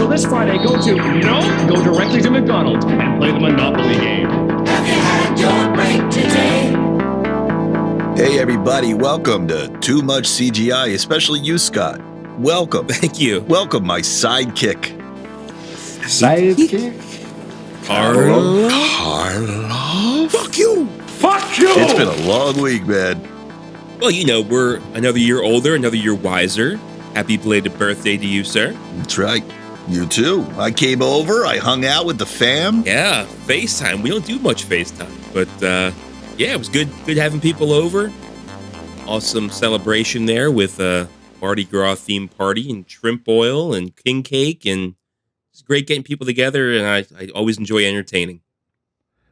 So this Friday, go directly to McDonald's and play the Monopoly game. Have you had your break today? Hey everybody, welcome to Too Much CGI, especially you, Scott. Welcome. Thank you. Welcome, my sidekick. Sidekick? Carlo? Fuck you. Fuck you! It's been a long week, man. Well, we're another year older, another year wiser. Happy belated birthday to you, sir. That's right. You too. I came over, I hung out with the fam. Yeah, FaceTime. We don't do much FaceTime, but yeah, it was good having people over. Awesome celebration there with a Mardi Gras themed party and shrimp boil and king cake, and it's great getting people together, and I always enjoy entertaining.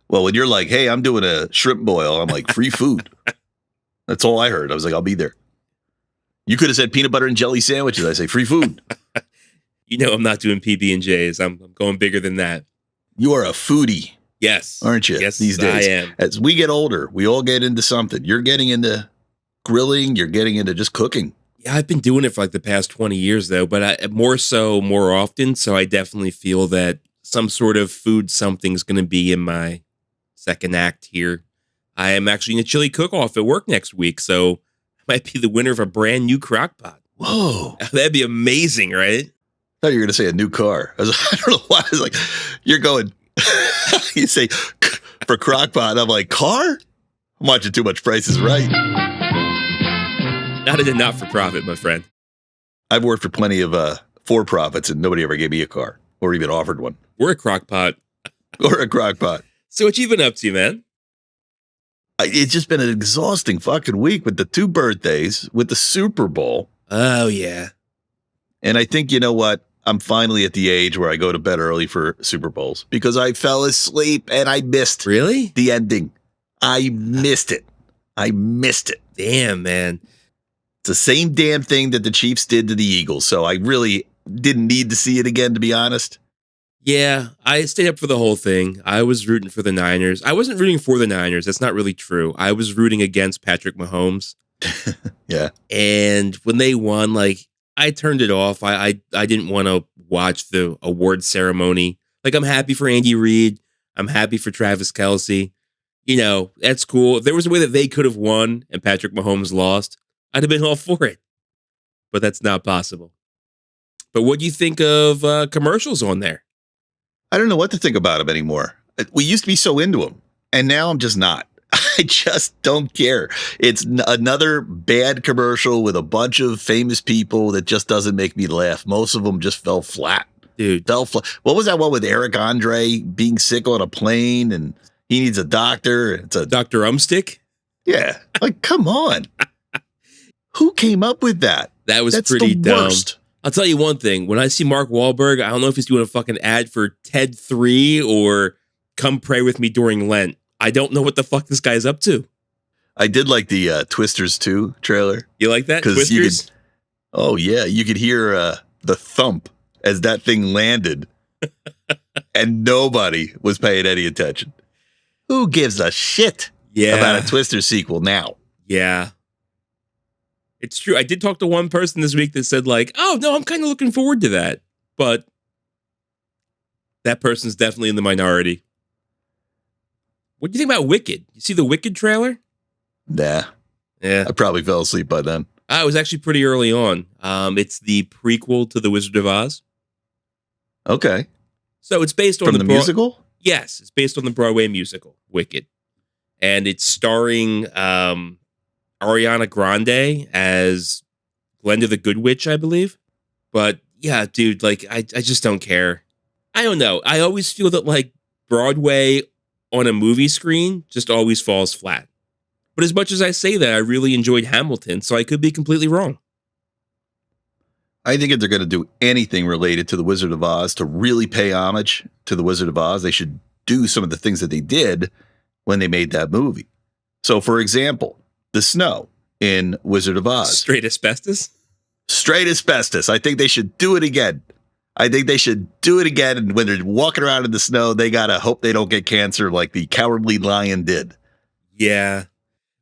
Well, when you're like, hey, I'm doing a shrimp boil, I'm like, free food. That's all I heard. I was like, I'll be there. You could have said peanut butter and jelly sandwiches. I say free food. I'm not doing PB&Js. I'm going bigger than that. You are a foodie. Yes. Aren't you? Yes, these days. I am. As we get older, we all get into something. You're getting into grilling. You're getting into just cooking. Yeah, I've been doing it for like the past 20 years, though, but more often. So I definitely feel that some sort of food something's going to be in my second act here. I am actually in a chili cook-off at work next week, so I might be the winner of a brand new crock pot. Whoa. That'd be amazing, right? I thought you were going to say a new car. I don't know why. I was like, you're going, you say for crock pot. I'm like, car? I'm watching too much Price is Right. Not in a not-for-profit, my friend. I've worked for plenty of for-profits, and nobody ever gave me a car or even offered one. We're a crock pot. Or a crock pot. So what you been up to, man? It's just been an exhausting fucking week with the 2 birthdays, with the Super Bowl. Oh, yeah. And I think, you know what? I'm finally at the age where I go to bed early for Super Bowls because I fell asleep and I missed Really? the ending. I missed it. Damn, man. It's the same damn thing that the Chiefs did to the Eagles. So I really didn't need to see it again, to be honest. Yeah, I stayed up for the whole thing. I was rooting for the Niners. I wasn't rooting for the Niners. That's not really true. I was rooting against Patrick Mahomes. Yeah. And when they won, I turned it off. I didn't want to watch the award ceremony. I'm happy for Andy Reid. I'm happy for Travis Kelce. That's cool. If there was a way that they could have won and Patrick Mahomes lost, I'd have been all for it. But that's not possible. But what do you think of commercials on there? I don't know what to think about him anymore. We used to be so into him, and now I'm just not. I just don't care. It's another bad commercial with a bunch of famous people that just doesn't make me laugh. Most of them just fell flat. Dude. What was that one with Eric Andre being sick on a plane and he needs a doctor? It's a Dr. Umstick? Yeah. Come on. Who came up with that? That's pretty dumb. Worst. I'll tell you one thing. When I see Mark Wahlberg, I don't know if he's doing a fucking ad for TED 3 or Come Pray With Me During Lent. I don't know what the fuck this guy's up to. I did like the Twisters 2 trailer. You like that? Twisters? You could hear the thump as that thing landed. And nobody was paying any attention. Who gives a shit about a Twister sequel now? Yeah. It's true. I did talk to one person this week that said oh, no, I'm kind of looking forward to that. But that person's definitely in the minority. What do you think about Wicked? You see the Wicked trailer? Nah. Yeah. I probably fell asleep by then. It was actually pretty early on. It's the prequel to The Wizard of Oz. Okay. So it's based on the musical? Yes, it's based on the Broadway musical, Wicked. And it's starring Ariana Grande as Glenda the Good Witch, I believe. But yeah, dude, I just don't care. I don't know. I always feel that Broadway on a movie screen just always falls flat. But as much as I say that, I really enjoyed Hamilton, so I could be completely wrong. I think if they're going to do anything related to The Wizard of Oz, to really pay homage to The Wizard of Oz, they should do some of the things that they did when they made that movie. So, for example, the snow in Wizard of Oz. Straight asbestos? Straight asbestos. I think they should do it again. And when they're walking around in the snow, they got to hope they don't get cancer like the Cowardly Lion did. Yeah.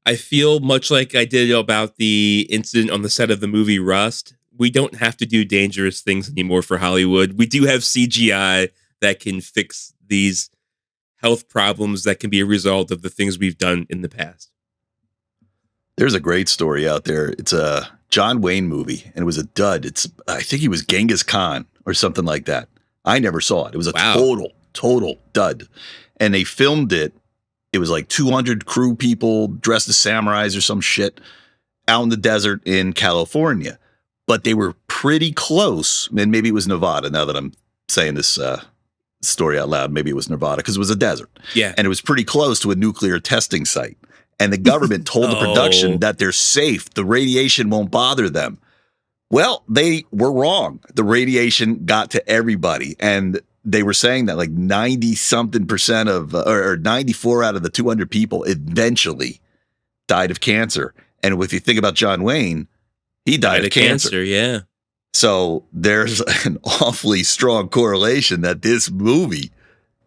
I feel much like I did about the incident on the set of the movie Rust, we don't have to do dangerous things anymore for Hollywood. We do have CGI that can fix these health problems that can be a result of the things we've done in the past. There's a great story out there. It's a John Wayne movie, and it was a dud. I think he was Genghis Khan or something like that. I never saw it. It was a total dud. And they filmed it. It was like 200 crew people dressed as samurais or some shit out in the desert in California. But they were pretty close. And maybe it was Nevada now that I'm saying this story out loud. Maybe it was Nevada because it was a desert. Yeah. And it was pretty close to a nuclear testing site. And the government told the production that they're safe. The radiation won't bother them. Well, they were wrong. The radiation got to everybody. And they were saying that like 90-something% of, or 94 out of the 200 people eventually died of cancer. And if you think about John Wayne, he died of cancer. Yeah. So there's an awfully strong correlation that this movie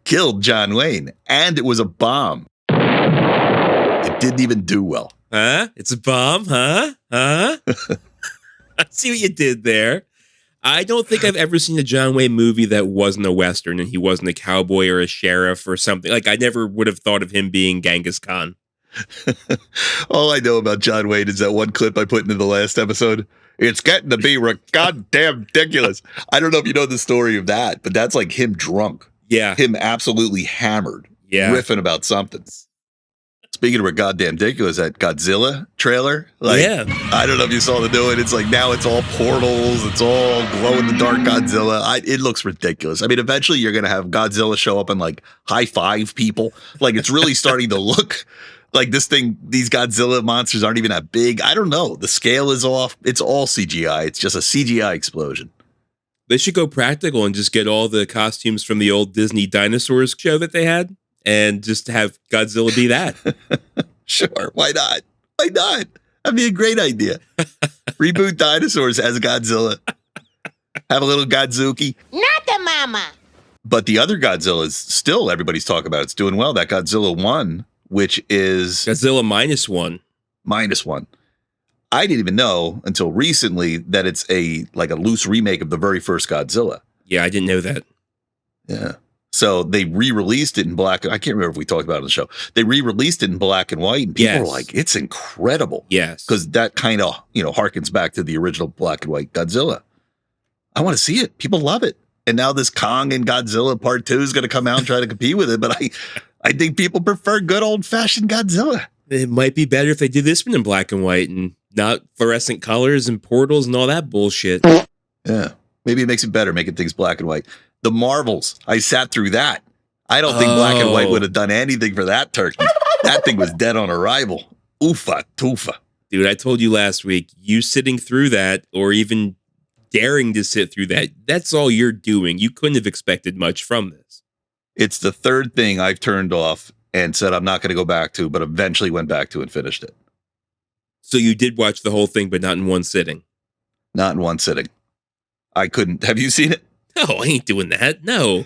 killed John Wayne. And it was a bomb. It didn't even do well. Huh? It's a bomb, huh? Huh? I see what you did there. I don't think I've ever seen a John Wayne movie that wasn't a Western and he wasn't a cowboy or a sheriff or something. Like, I never would have thought of him being Genghis Khan. All I know about John Wayne is that one clip I put into the last episode. It's getting to be goddamn ridiculous. I don't know if you know the story of that, but that's like him drunk. Yeah. Him absolutely hammered. Yeah. Riffing about something. Speaking of goddamn ridiculous, that Godzilla trailer. Like, yeah. I don't know if you saw the new one. It's like now it's all portals. It's all glow in the dark Godzilla. It looks ridiculous. I mean, eventually you're going to have Godzilla show up and like high five people. Like it's really starting to look like this thing. These Godzilla monsters aren't even that big. I don't know. The scale is off. It's all CGI. It's just a CGI explosion. They should go practical and just get all the costumes from the old Disney dinosaurs show that they had. And just have Godzilla be that. Sure. Why not? Why not? That'd be a great idea. Reboot dinosaurs as Godzilla. Have a little Godzuki. Not the mama. But the other Godzilla is still, everybody's talking about. It's doing well. That Godzilla 1, which is Godzilla -1. -1. I didn't even know until recently that it's a loose remake of the very first Godzilla. Yeah, I didn't know that. Yeah. So they re-released it in black. I can't remember if we talked about it on the show. They re-released it in black and white, and people were like, "It's incredible." Yes, because that kind of harkens back to the original black and white Godzilla. I want to see it. People love it, and now this Kong and Godzilla Part 2 is going to come out and try to compete with it. But I think people prefer good old fashioned Godzilla. It might be better if they did this one in black and white and not fluorescent colors and portals and all that bullshit. Yeah, maybe it makes it better, making things black and white. The Marvels, I sat through that. I don't think black and white would have done anything for that turkey. That thing was dead on arrival. Oofa toofa. Dude, I told you last week, you sitting through that or even daring to sit through that, that's all you're doing. You couldn't have expected much from this. It's the third thing I've turned off and said I'm not going to go back to, but eventually went back to and finished it. So you did watch the whole thing, but not in one sitting? Not in one sitting. I couldn't. Have you seen it? No, I ain't doing that. No.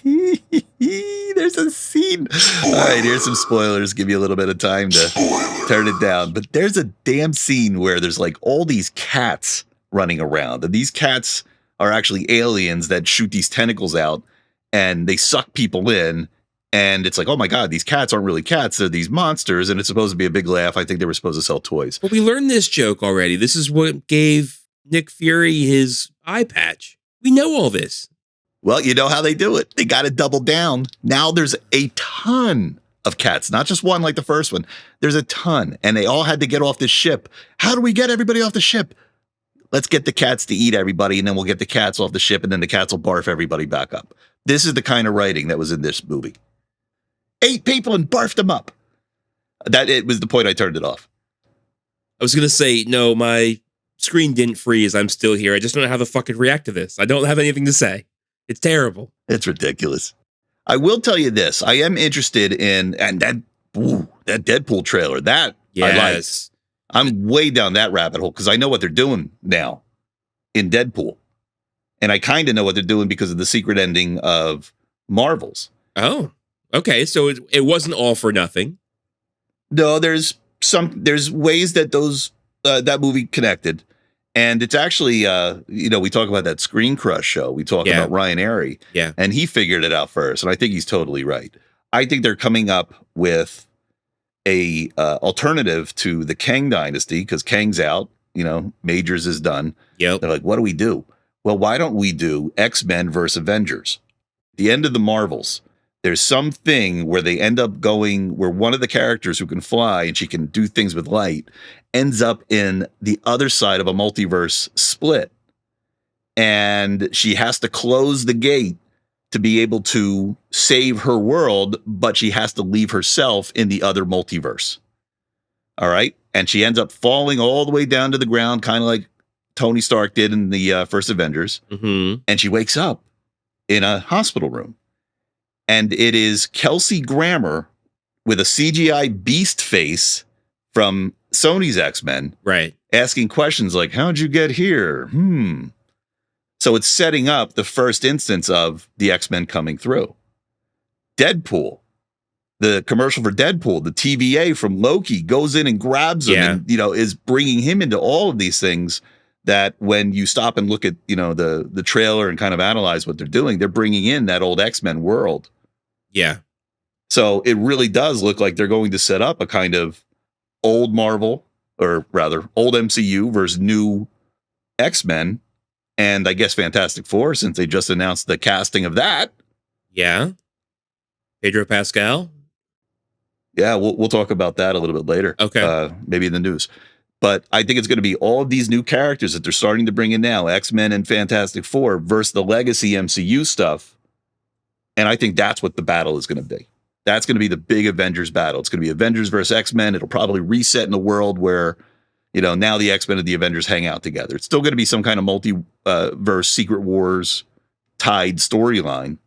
There's a scene. All right, here's some spoilers. Give you a little bit of time to turn it down. But there's a damn scene where there's like all these cats running around. And these cats are actually aliens that shoot these tentacles out and they suck people in. And it's like, oh my God, these cats aren't really cats. They're these monsters. And it's supposed to be a big laugh. I think they were supposed to sell toys. But we learned this joke already. This is what gave Nick Fury his eye patch. We know all this. Well, you know how they do it. They got to double down. Now there's a ton of cats, not just one like the first one. There's a ton, and they all had to get off this ship. How do we get everybody off the ship? Let's get the cats to eat everybody, and then we'll get the cats off the ship, and then the cats will barf everybody back up. This is the kind of writing that was in this movie. 8 people and barfed them up. That it was the point I turned it off. I was going to say, no, my screen didn't freeze. I'm still here. I just don't know how the fuck to react to this. I don't have anything to say. It's terrible. It's ridiculous. I will tell you this. I am interested in, and that Deadpool trailer, that I like. I'm way down that rabbit hole because I know what they're doing now in Deadpool. And I kind of know what they're doing because of the secret ending of Marvels. Oh, okay. So it wasn't all for nothing. No, there's ways that that movie connected. And it's actually, we talk about that Screen Crush show. We talk about Ryan Airy. Yeah. And he figured it out first. And I think he's totally right. I think they're coming up with a alternative to the Kang dynasty because Kang's out. Majors is done. Yep. They're like, what do we do? Well, why don't we do X-Men versus Avengers? The end of the Marvels. There's something where they end up going where one of the characters who can fly and she can do things with light ends up in the other side of a multiverse split. And she has to close the gate to be able to save her world, but she has to leave herself in the other multiverse. All right. And she ends up falling all the way down to the ground, kind of like Tony Stark did in the first Avengers. Mm-hmm. And she wakes up in a hospital room. And it is Kelsey Grammer with a CGI beast face from Sony's X-Men. Right. Asking questions like, how'd you get here? So it's setting up the first instance of the X-Men coming through. Deadpool. The commercial for Deadpool, the TVA from Loki goes in and grabs him and, is bringing him into all of these things that when you stop and look at, the trailer and kind of analyze what they're doing, they're bringing in that old X-Men world. Yeah. So it really does look like they're going to set up a kind of old Marvel, or rather old MCU versus new X-Men. And I guess Fantastic Four, since they just announced the casting of that. Yeah. Pedro Pascal. Yeah, we'll talk about that a little bit later. Okay. Maybe in the news. But I think it's going to be all of these new characters that they're starting to bring in now, X-Men and Fantastic Four versus the legacy MCU stuff. And I think that's what the battle is going to be. That's going to be the big Avengers battle. It's going to be Avengers versus X-Men. It'll probably reset in a world where, now the X-Men and the Avengers hang out together. It's still going to be some kind of multiverse Secret Wars tied storyline.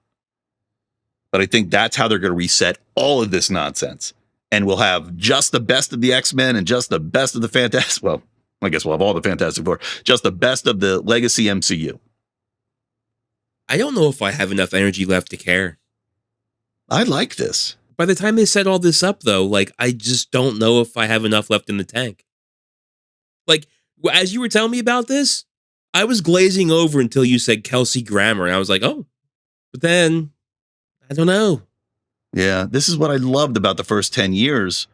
But I think that's how they're going to reset all of this nonsense. And we'll have just the best of the X-Men and just the best of the Fantastic. Well, I guess we'll have all the Fantastic Four. Just the best of the legacy MCU. I don't know if I have enough energy left to care. I like this. By the time they set all this up, though, I just don't know if I have enough left in the tank. As you were telling me about this, I was glazing over until you said Kelsey Grammer, and I was like, oh. But then, I don't know. Yeah, this is what I loved about the first 10 years.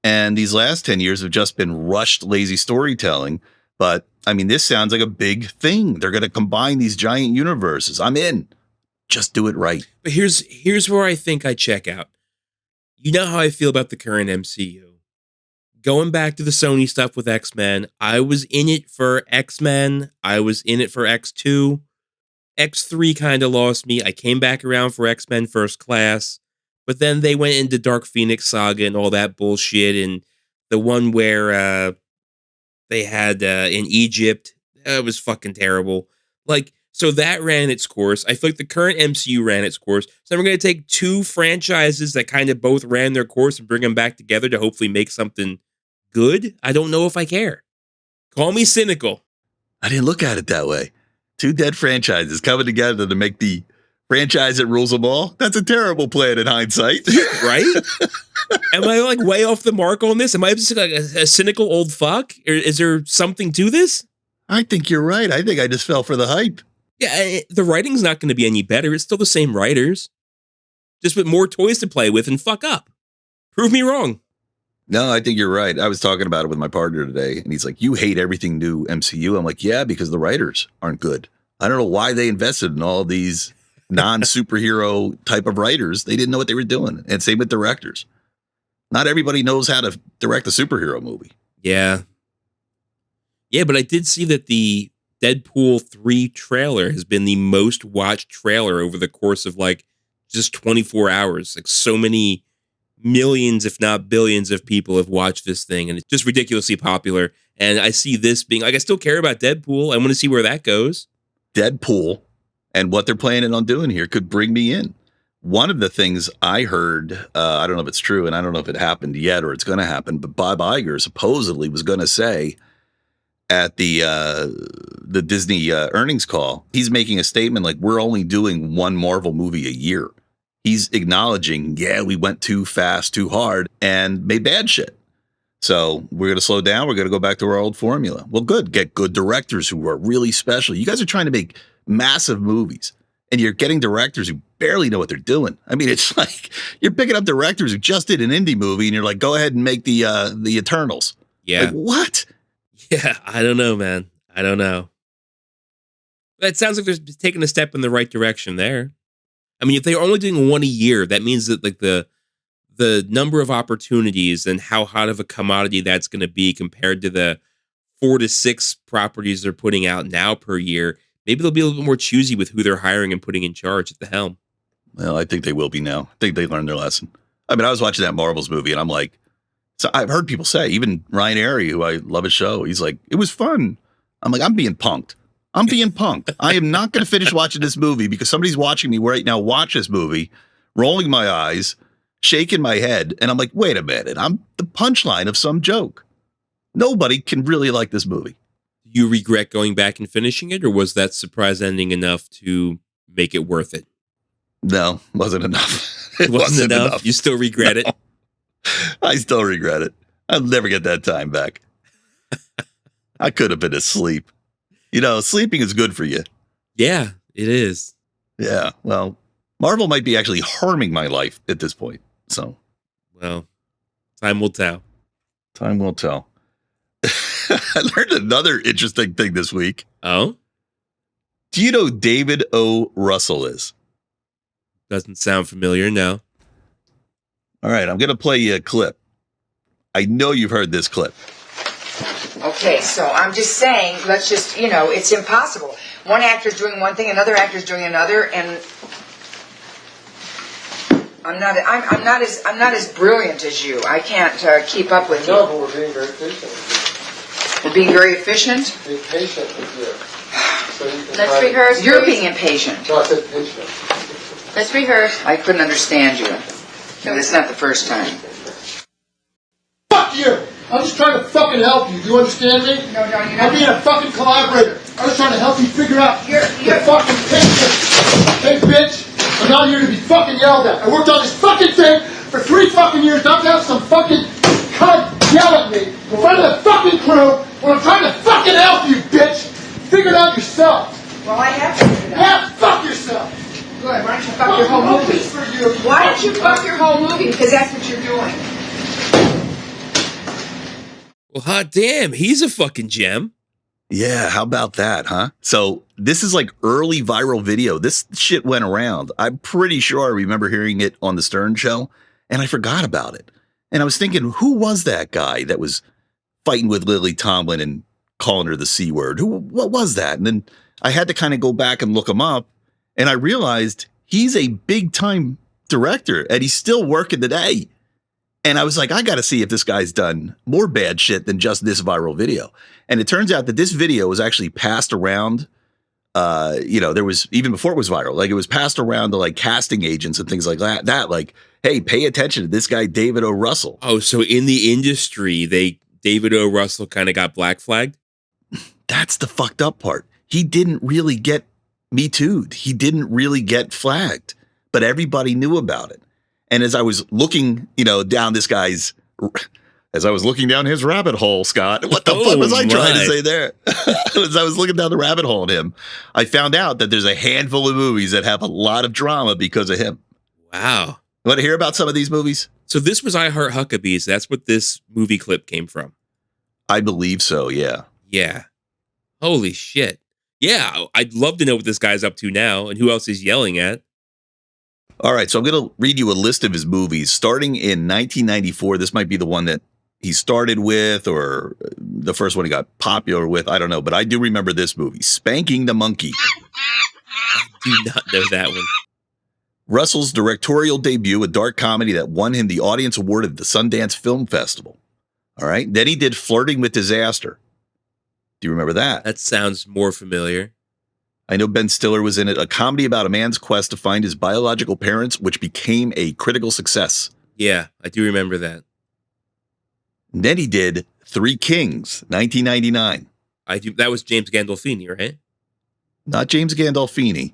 And these last 10 years have just been rushed, lazy storytelling. But, this sounds like a big thing. They're going to combine these giant universes. I'm in. Just do it right. But here's where I think I check out. You know how I feel about the current MCU. Going back to the Sony stuff with X-Men, I was in it for X-Men. I was in it for X2. X3 kind of lost me. I came back around for X-Men First Class. But then they went into Dark Phoenix Saga and all that bullshit. And the one where they had in Egypt, it was fucking terrible. So that ran its course. I feel like the current MCU ran its course. So we're going to take two franchises that kind of both ran their course and bring them back together to hopefully make something good. I don't know if I care. Call me cynical. I didn't look at it that way. Two dead franchises coming together to make the franchise that rules them all. That's a terrible plan in hindsight. Right? Am I way off the mark on this? Am I just a cynical old fuck? Or is there something to this? I think you're right. I think I just fell for the hype. Yeah, the writing's not going to be any better. It's still the same writers. Just with more toys to play with and fuck up. Prove me wrong. No, I think you're right. I was talking about it with my partner today, and he's like, you hate everything new MCU. I'm like, yeah, because the writers aren't good. I don't know why they invested in all of these non-superhero type of writers. They didn't know what they were doing. And same with directors. Not everybody knows how to direct a superhero movie. Yeah. Yeah, but I did see that the Deadpool 3 trailer has been the most watched trailer over the course of just 24 hours. So many millions, if not billions of people have watched this thing, and it's just ridiculously popular. And I see this being I still care about Deadpool. I want to see where that goes. Deadpool and what they're planning on doing here could bring me in. One of the things I heard, I don't know if it's true, and I don't know if it happened yet or it's going to happen, but Bob Iger supposedly was going to say at the Disney earnings call, he's making a statement we're only doing one Marvel movie a year. He's acknowledging, we went too fast, too hard, and made bad shit. So we're going to slow down. We're going to go back to our old formula. Well, good. Get good directors who are really special. You guys are trying to make massive movies, and you're getting directors who barely know what they're doing. I mean, it's like you're picking up directors who just did an indie movie, and you're like, go ahead and make the Eternals. Yeah. Like, what? Yeah, I don't know, man. I don't know. But it sounds like they're taking a step in the right direction there. I mean, if they're only doing one a year, that means that like the number of opportunities and how hot of a commodity that's going to be compared to the 4 to 6 properties they're putting out now per year, maybe they'll be a little bit more choosy with who they're hiring and putting in charge at the helm. Well, I think they will be now. I think they learned their lesson. I mean, I was watching that Marvels movie, and I'm like, so I've heard people say, even Ryan Airy, who I love his show, he's like, it was fun. I'm like, I'm being punked. I am not going to finish watching this movie because somebody's watching me right now watch this movie, rolling my eyes, shaking my head. And I'm like, wait a minute. I'm the punchline of some joke. Nobody can really like this movie. Do you regret going back and finishing it, or was that surprise ending enough to make it worth it? No, wasn't enough. It wasn't enough. You still regret it? I still regret it. I'll never get that time back. I could have been asleep. You know, sleeping is good for you. Yeah, it is. Yeah, well, Marvel might be actually harming my life at this point. So, well, time will tell. Time will tell. I learned another interesting thing this week. Oh? Do you know who David O. Russell is? Doesn't sound familiar, no. All right, I'm going to play you a clip. I know you've heard this clip. Okay, so I'm just saying, let's just, it's impossible. One actor's doing one thing, another actor's doing another, and I'm not as brilliant as you. I can't keep up with you. No, but we're being very patient. We're being very efficient. Be patient with you. So you can Let's try to- rehearse. You're being impatient. No, I said patient. Let's rehearse. I couldn't understand you. No, this is not the first time. Fuck you! I'm just trying to fucking help you. Do you understand me? No, you're I'm not. being a fucking collaborator. I'm just trying to help you figure out You're- the fucking picture. Hey, bitch! I'm not here to be fucking yelled at. I worked on this fucking thing for 3 fucking years, not to have some fucking cunt yell at me in front of the fucking crew when I'm trying to fucking help you, bitch! Figure it out yourself. Well, I have to do that. Yeah, fuck yourself. Good. Why don't you fuck your whole movie? For you. Why don't you fuck your whole movie? Because that's what you're doing. Well, hot damn, he's a fucking gem. Yeah, how about that, huh? So this is like early viral video. This shit went around. I'm pretty sure I remember hearing it on the Stern Show, and I forgot about it. And I was thinking, who was that guy that was fighting with Lily Tomlin and calling her the C word? What was that? And then I had to kind of go back and look him up, and I realized he's a big time director, and he's still working today. And I was like, I got to see if this guy's done more bad shit than just this viral video. And it turns out that this video was actually passed around. There was, even before it was viral, like it was passed around to like casting agents and things like that. Like, hey, pay attention to this guy, David O. Russell. Oh, so in the industry, David O. Russell kind of got black flagged? That's the fucked up part. He didn't really get Me Too'd. He didn't really get flagged, but everybody knew about it. And as I was looking, down this guy's, as I was looking down his rabbit hole, Scott, what the fuck was I trying to say there? As I was looking down the rabbit hole at him, I found out that there's a handful of movies that have a lot of drama because of him. Wow. You want to hear about some of these movies? So this was I Heart Huckabees. That's what this movie clip came from. I believe so, yeah. Yeah. Holy shit. Yeah, I'd love to know what this guy's up to now and who else he's yelling at. All right, so I'm going to read you a list of his movies. Starting in 1994, this might be the one that he started with or the first one he got popular with. I don't know, but I do remember this movie, Spanking the Monkey. I do not know that one. Russell's directorial debut, a dark comedy that won him the Audience Award at the Sundance Film Festival. All right, then he did Flirting with Disaster. Do you remember that? That sounds more familiar. I know Ben Stiller was in it, a comedy about a man's quest to find his biological parents, which became a critical success. Yeah, I do remember that. And then he did Three Kings, 1999. I do. That was James Gandolfini, right? Not James Gandolfini.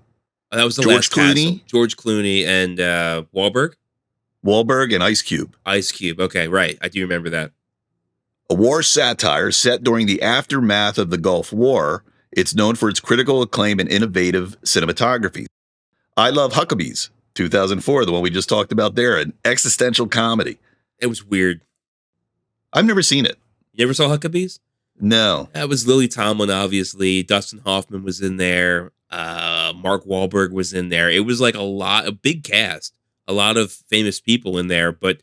That was the George last castle. Clooney? George Clooney and Wahlberg? Wahlberg and Ice Cube. Ice Cube. Okay, right. I do remember that. A war satire set during the aftermath of the Gulf War, it's known for its critical acclaim and innovative cinematography. I Love Huckabees, 2004, the one we just talked about there, an existential comedy. It was weird. I've never seen it. You ever saw Huckabees? No. That was Lily Tomlin, obviously. Dustin Hoffman was in there. Mark Wahlberg was in there. It was like a big cast, a lot of famous people in there. But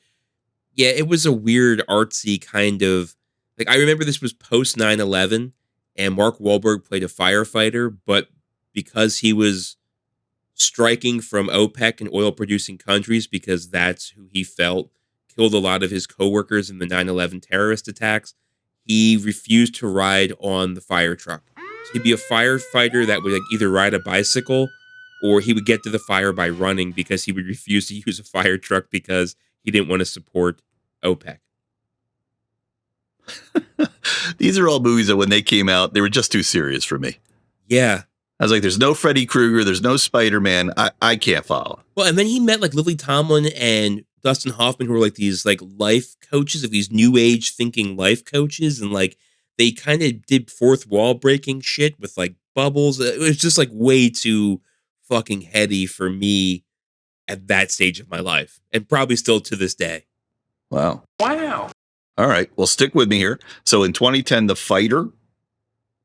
yeah, it was a weird, artsy kind of, like, I remember this was post 9/11 and Mark Wahlberg played a firefighter, but because he was striking from OPEC and oil producing countries, because that's who he felt killed a lot of his coworkers in the 9/11 terrorist attacks, he refused to ride on the fire truck. So he'd be a firefighter that would like either ride a bicycle or he would get to the fire by running because he would refuse to use a fire truck because he didn't want to support OPEC. These are all movies that when they came out, they were just too serious for me. Yeah. I was like, there's no Freddy Krueger, there's no Spider-Man. I can't follow. Well, and then he met like Lily Tomlin and Dustin Hoffman, who were like these like life coaches, of these new age thinking life coaches, and like they kind of did fourth wall breaking shit with like bubbles. It was just like way too fucking heady for me at that stage of my life, and probably still to this day. Wow. All right, well, stick with me here. So in 2010, The Fighter.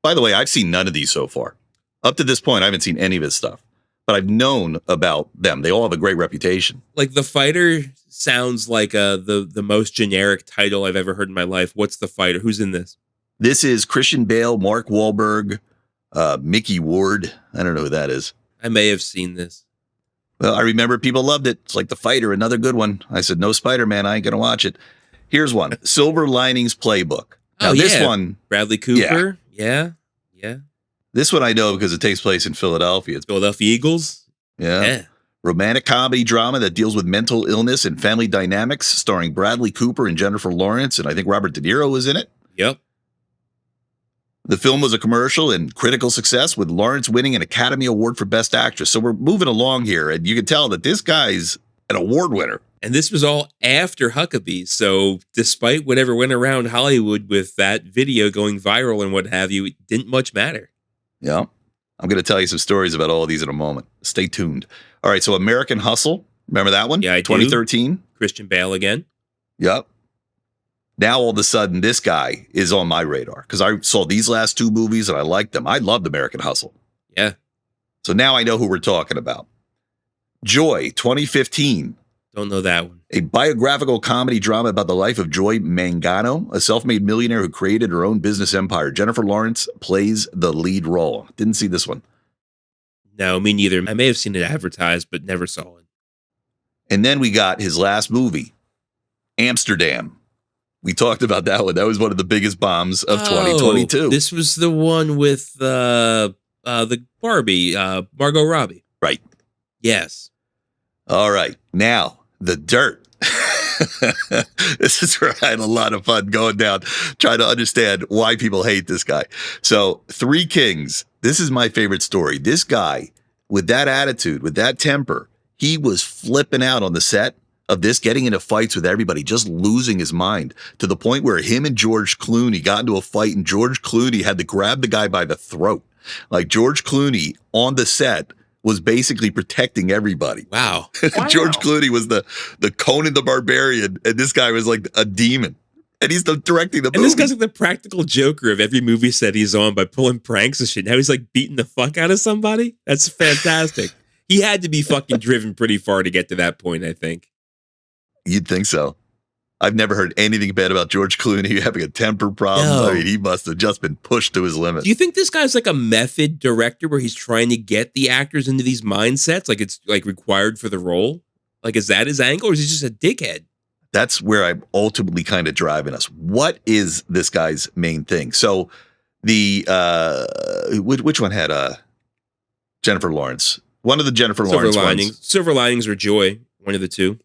By the way, I've seen none of these so far. Up to this point, I haven't seen any of his stuff, but I've known about them. They all have a great reputation. Like The Fighter sounds like the most generic title I've ever heard in my life. What's The Fighter? Who's in this? This is Christian Bale, Mark Wahlberg, Mickey Ward. I don't know who that is. I may have seen this. Well, I remember people loved it. It's like The Fighter, another good one. I said, no Spider-Man, I ain't going to watch it. Here's one, Silver Linings Playbook. Now, this one, Bradley Cooper. Yeah. This one I know because it takes place in Philadelphia. It's Philadelphia Eagles. Yeah. Romantic comedy drama that deals with mental illness and family dynamics, starring Bradley Cooper and Jennifer Lawrence, and I think Robert De Niro was in it. Yep. The film was a commercial and critical success, with Lawrence winning an Academy Award for Best Actress. So we're moving along here, and you can tell that this guy's an award winner. And this was all after Huckabees. So despite whatever went around Hollywood with that video going viral and what have you, it didn't much matter. Yeah. I'm going to tell you some stories about all of these in a moment. Stay tuned. All right. So American Hustle. Remember that one? Yeah, I 2013. do. Christian Bale again. Yep. Now, all of a sudden, this guy is on my radar because I saw these last two movies and I liked them. I loved American Hustle. Yeah. So now I know who we're talking about. Joy, 2015. Don't know that one. A biographical comedy drama about the life of Joy Mangano, a self-made millionaire who created her own business empire. Jennifer Lawrence plays the lead role. Didn't see this one. No, me neither. I may have seen it advertised, but never saw it. And then we got his last movie, Amsterdam. We talked about that one. That was one of the biggest bombs of 2022. This was the one with the Barbie, Margot Robbie. Right. Yes. All right. Now, The Dirt. This is where I had a lot of fun going down, trying to understand why people hate this guy. So, Three Kings. This is my favorite story. This guy, with that attitude, with that temper, he was flipping out on the set of this, getting into fights with everybody, just losing his mind, to the point where him and George Clooney got into a fight, and George Clooney had to grab the guy by the throat. Like, George Clooney on the set was basically protecting everybody. Wow. George Clooney was the Conan the Barbarian, and this guy was like a demon. And he's directing the movie. And this guy's like the practical joker of every movie set he's on by pulling pranks and shit. Now he's like beating the fuck out of somebody. That's fantastic. He had to be fucking driven pretty far to get to that point, I think. You'd think so. I've never heard anything bad about George Clooney having a temper problem. No. I mean, he must have just been pushed to his limit. Do you think this guy's like a method director where he's trying to get the actors into these mindsets? Like it's like required for the role? Like, is that his angle, or is he just a dickhead? That's where I'm ultimately kind of driving us. What is this guy's main thing? So the, which one had Jennifer Lawrence? One of the Jennifer Lawrence ones. Silver Linings or Joy, one of the two.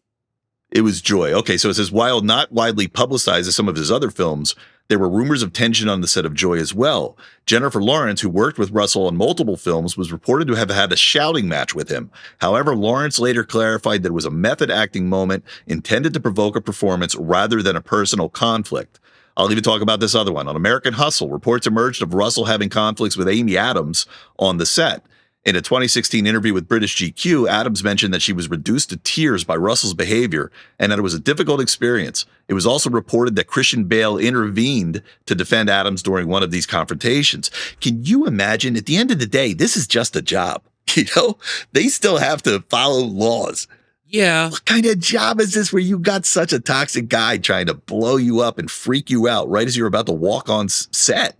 It was Joy. Okay, so it says, while not widely publicized as some of his other films, there were rumors of tension on the set of Joy as well. Jennifer Lawrence, who worked with Russell on multiple films, was reported to have had a shouting match with him. However, Lawrence later clarified that it was a method acting moment intended to provoke a performance rather than a personal conflict. I'll even talk about this other one. On American Hustle, reports emerged of Russell having conflicts with Amy Adams on the set. In a 2016 interview with British GQ, Adams mentioned that she was reduced to tears by Russell's behavior and that it was a difficult experience. It was also reported that Christian Bale intervened to defend Adams during one of these confrontations. Can you imagine? At the end of the day, this is just a job. They still have to follow laws. Yeah. What kind of job is this where you got such a toxic guy trying to blow you up and freak you out right as you're about to walk on set?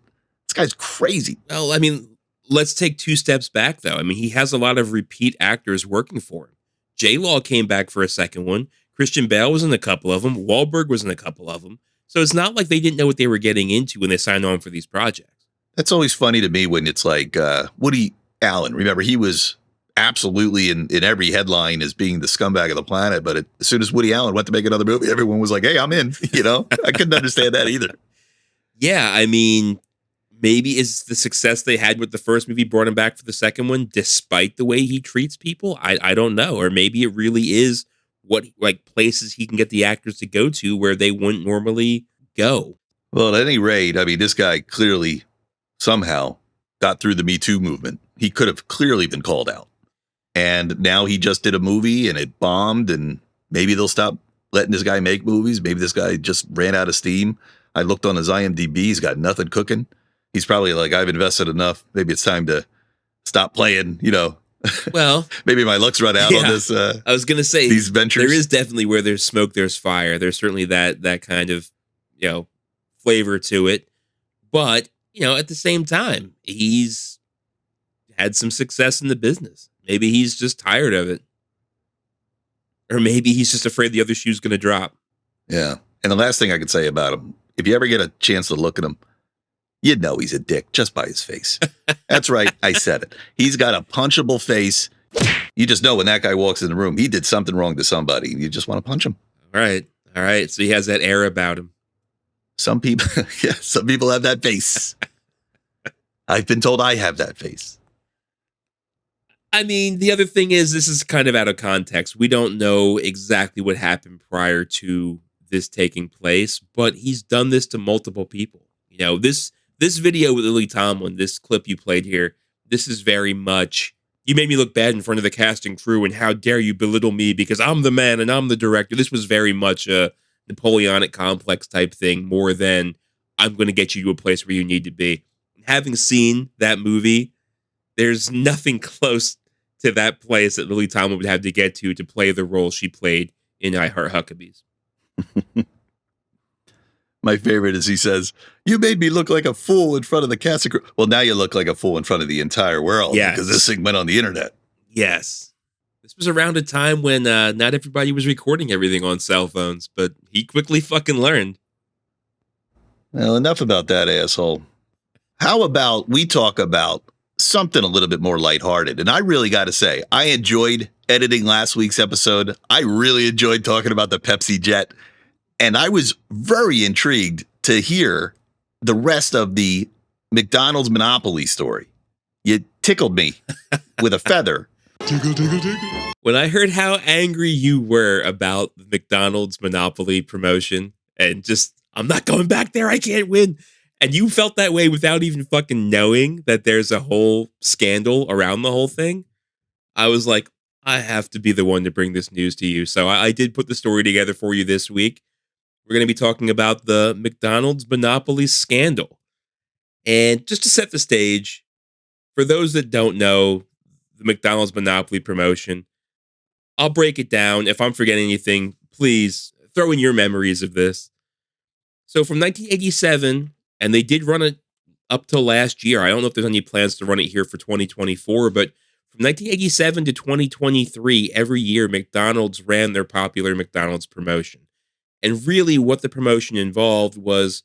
This guy's crazy. Well, I mean, let's take 2 steps back, though. I mean, he has a lot of repeat actors working for him. J-Law came back for a second one. Christian Bale was in a couple of them. Wahlberg was in a couple of them. So it's not like they didn't know what they were getting into when they signed on for these projects. That's always funny to me when it's like Woody Allen. Remember, he was absolutely in every headline as being the scumbag of the planet. But as soon as Woody Allen went to make another movie, everyone was like, hey, I'm in. I couldn't understand that either. Yeah, I mean, maybe is the success they had with the first movie brought him back for the second one, despite the way he treats people? I don't know. Or maybe it really is what places he can get the actors to go to where they wouldn't normally go. Well, at any rate, I mean, this guy clearly somehow got through the Me Too movement. He could have clearly been called out. And now he just did a movie and it bombed, and maybe they'll stop letting this guy make movies. Maybe this guy just ran out of steam. I looked on his IMDb. He's got nothing cooking. He's probably like, I've invested enough. Maybe it's time to stop playing, Well, maybe my luck's run out on this. I was going to say, these ventures. There is definitely where there's smoke, there's fire. There's certainly that kind of, flavor to it. But, at the same time, he's had some success in the business. Maybe he's just tired of it. Or maybe he's just afraid the other shoe's going to drop. Yeah. And the last thing I could say about him, if you ever get a chance to look at him, you'd know he's a dick just by his face. That's right. I said it. He's got a punchable face. You just know when that guy walks in the room, he did something wrong to somebody and you just want to punch him. All right. So he has that air about him. Some people have that face. I've been told I have that face. I mean, the other thing is this is kind of out of context. We don't know exactly what happened prior to this taking place, but he's done this to multiple people. This video with Lily Tomlin, this clip you played here, this is very much, you made me look bad in front of the cast and crew, and how dare you belittle me because I'm the man and I'm the director. This was very much a Napoleonic complex type thing, more than I'm going to get you to a place where you need to be. Having seen that movie, there's nothing close to that place that Lily Tomlin would have to get to play the role she played in I Heart Huckabees. My favorite is he says, you made me look like a fool in front of the cast and crew. Well, now you look like a fool in front of the entire world because this thing went on the internet. Yes. This was around a time when not everybody was recording everything on cell phones, but he quickly fucking learned. Well, enough about that asshole. How about we talk about something a little bit more lighthearted? And I really got to say, I enjoyed editing last week's episode. I really enjoyed talking about the Pepsi Jet. And I was very intrigued to hear the rest of the McDonald's Monopoly story. You tickled me with a feather. Tickle, tickle, tickle. When I heard how angry you were about the McDonald's Monopoly promotion and just, I'm not going back there, I can't win. And you felt that way without even fucking knowing that there's a whole scandal around the whole thing. I was like, I have to be the one to bring this news to you. So I did put the story together for you this week. We're going to be talking about the McDonald's Monopoly scandal. And just to set the stage, for those that don't know the McDonald's Monopoly promotion, I'll break it down. If I'm forgetting anything, please throw in your memories of this. So from 1987, and they did run it up till last year. I don't know if there's any plans to run it here for 2024, but from 1987 to 2023, every year McDonald's ran their popular McDonald's promotion. And really what the promotion involved was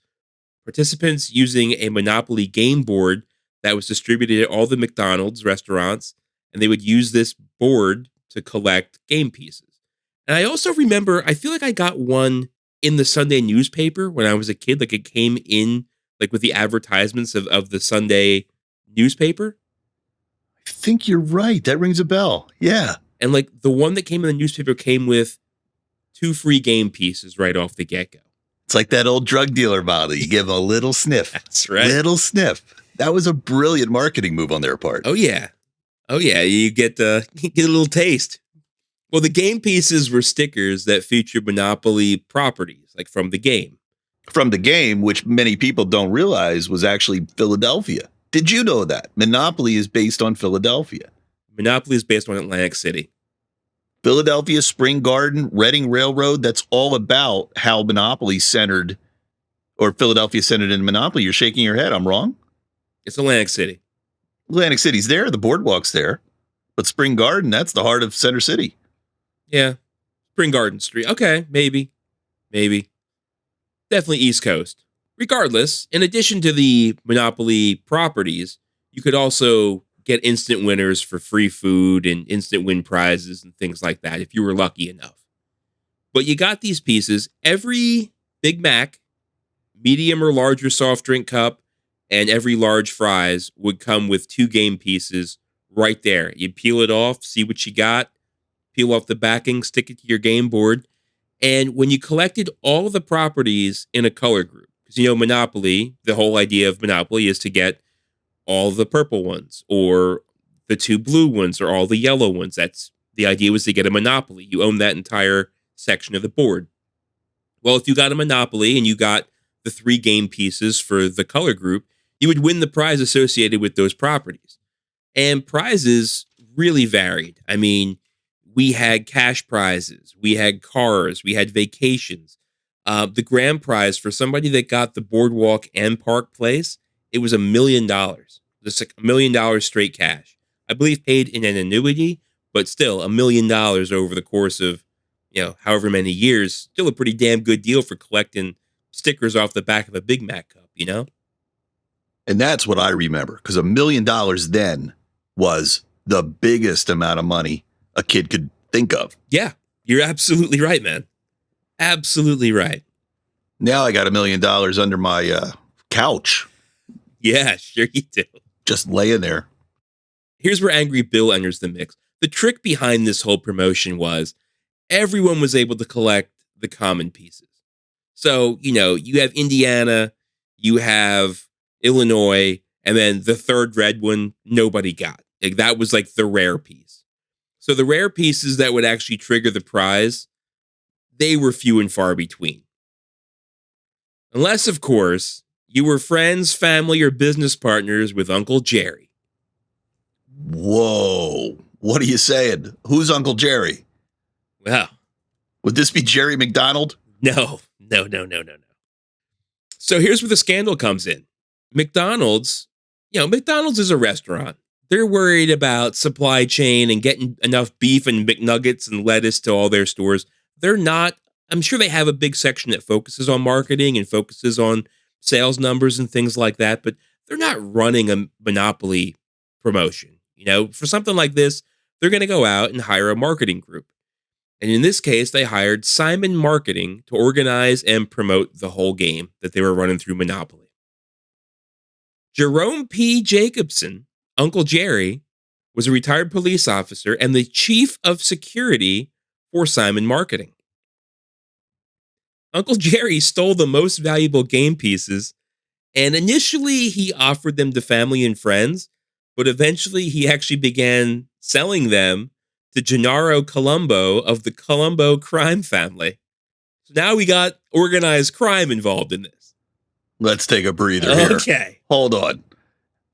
participants using a Monopoly game board that was distributed at all the McDonald's restaurants, and they would use this board to collect game pieces. And I also remember, I feel like I got one in the Sunday newspaper when I was a kid, like it came in like with the advertisements of the Sunday newspaper. I think you're right. That rings a bell. Yeah. And like the one that came in the newspaper came with 2 free game pieces right off the get-go. It's like that old drug dealer bottle. You give them a little sniff. That's right. Little sniff. That was a brilliant marketing move on their part. Oh yeah. You get a little taste. Well, the game pieces were stickers that featured Monopoly properties, like from the game. From the game, which many people don't realize was actually Philadelphia. Did you know that? Monopoly is based on Philadelphia. Monopoly is based on Atlantic City. Philadelphia, Spring Garden, Reading Railroad, that's all about how Monopoly centered, or Philadelphia centered in Monopoly. You're shaking your head. I'm wrong? It's Atlantic City. Atlantic City's there. The boardwalk's there. But Spring Garden, that's the heart of Center City. Yeah. Spring Garden Street. Okay, maybe. Definitely East Coast. Regardless, in addition to the Monopoly properties, you could also get instant winners for free food and instant win prizes and things like that if you were lucky enough. But you got these pieces. Every Big Mac, medium or larger soft drink cup, and every large fries would come with 2 game pieces right there. You peel it off, see what you got, peel off the backing, stick it to your game board. And when you collected all the properties in a color group, because Monopoly, the whole idea of Monopoly is to get all the purple ones or the 2 blue ones or all the yellow ones. That's the idea, was to get a Monopoly. You own that entire section of the board. Well, if you got a Monopoly and you got the 3 game pieces for the color group, you would win the prize associated with those properties. And prizes really varied. I mean, we had cash prizes, we had cars, we had vacations. The grand prize for somebody that got the boardwalk and park place, it was $1 million. Just like $1 million straight cash. I believe paid in an annuity, but still $1 million over the course of, however many years. Still a pretty damn good deal for collecting stickers off the back of a Big Mac cup, And that's what I remember, because $1 million then was the biggest amount of money a kid could think of. Yeah, you're absolutely right, man. Absolutely right. Now I got $1 million under my couch. Yeah, sure you do. Just laying there. Here's where Angry Bill enters the mix. The trick behind this whole promotion was everyone was able to collect the common pieces. So, you have Indiana, you have Illinois, and then the third red one, nobody got. Like, that was like the rare piece. So the rare pieces that would actually trigger the prize, they were few and far between. Unless, of course, you were friends, family, or business partners with Uncle Jerry. Whoa. What are you saying? Who's Uncle Jerry? Well, Would this be Jerry McDonald? No. So here's where the scandal comes in. McDonald's is a restaurant. They're worried about supply chain and getting enough beef and McNuggets and lettuce to all their stores. They're not, I'm sure they have a big section that focuses on marketing and focuses on sales numbers and things like that, but they're not running a Monopoly promotion. For something like this, they're going to go out and hire a marketing group. And in this case, they hired Simon Marketing to organize and promote the whole game that they were running through Monopoly. Jerome P. Jacobson, Uncle Jerry, was a retired police officer and the chief of security for Simon Marketing. Uncle Jerry stole the most valuable game pieces, and initially he offered them to family and friends, but eventually he actually began selling them to Gennaro Colombo of the Colombo crime family. So now we got organized crime involved in this. Let's take a breather here. Okay. Hold on.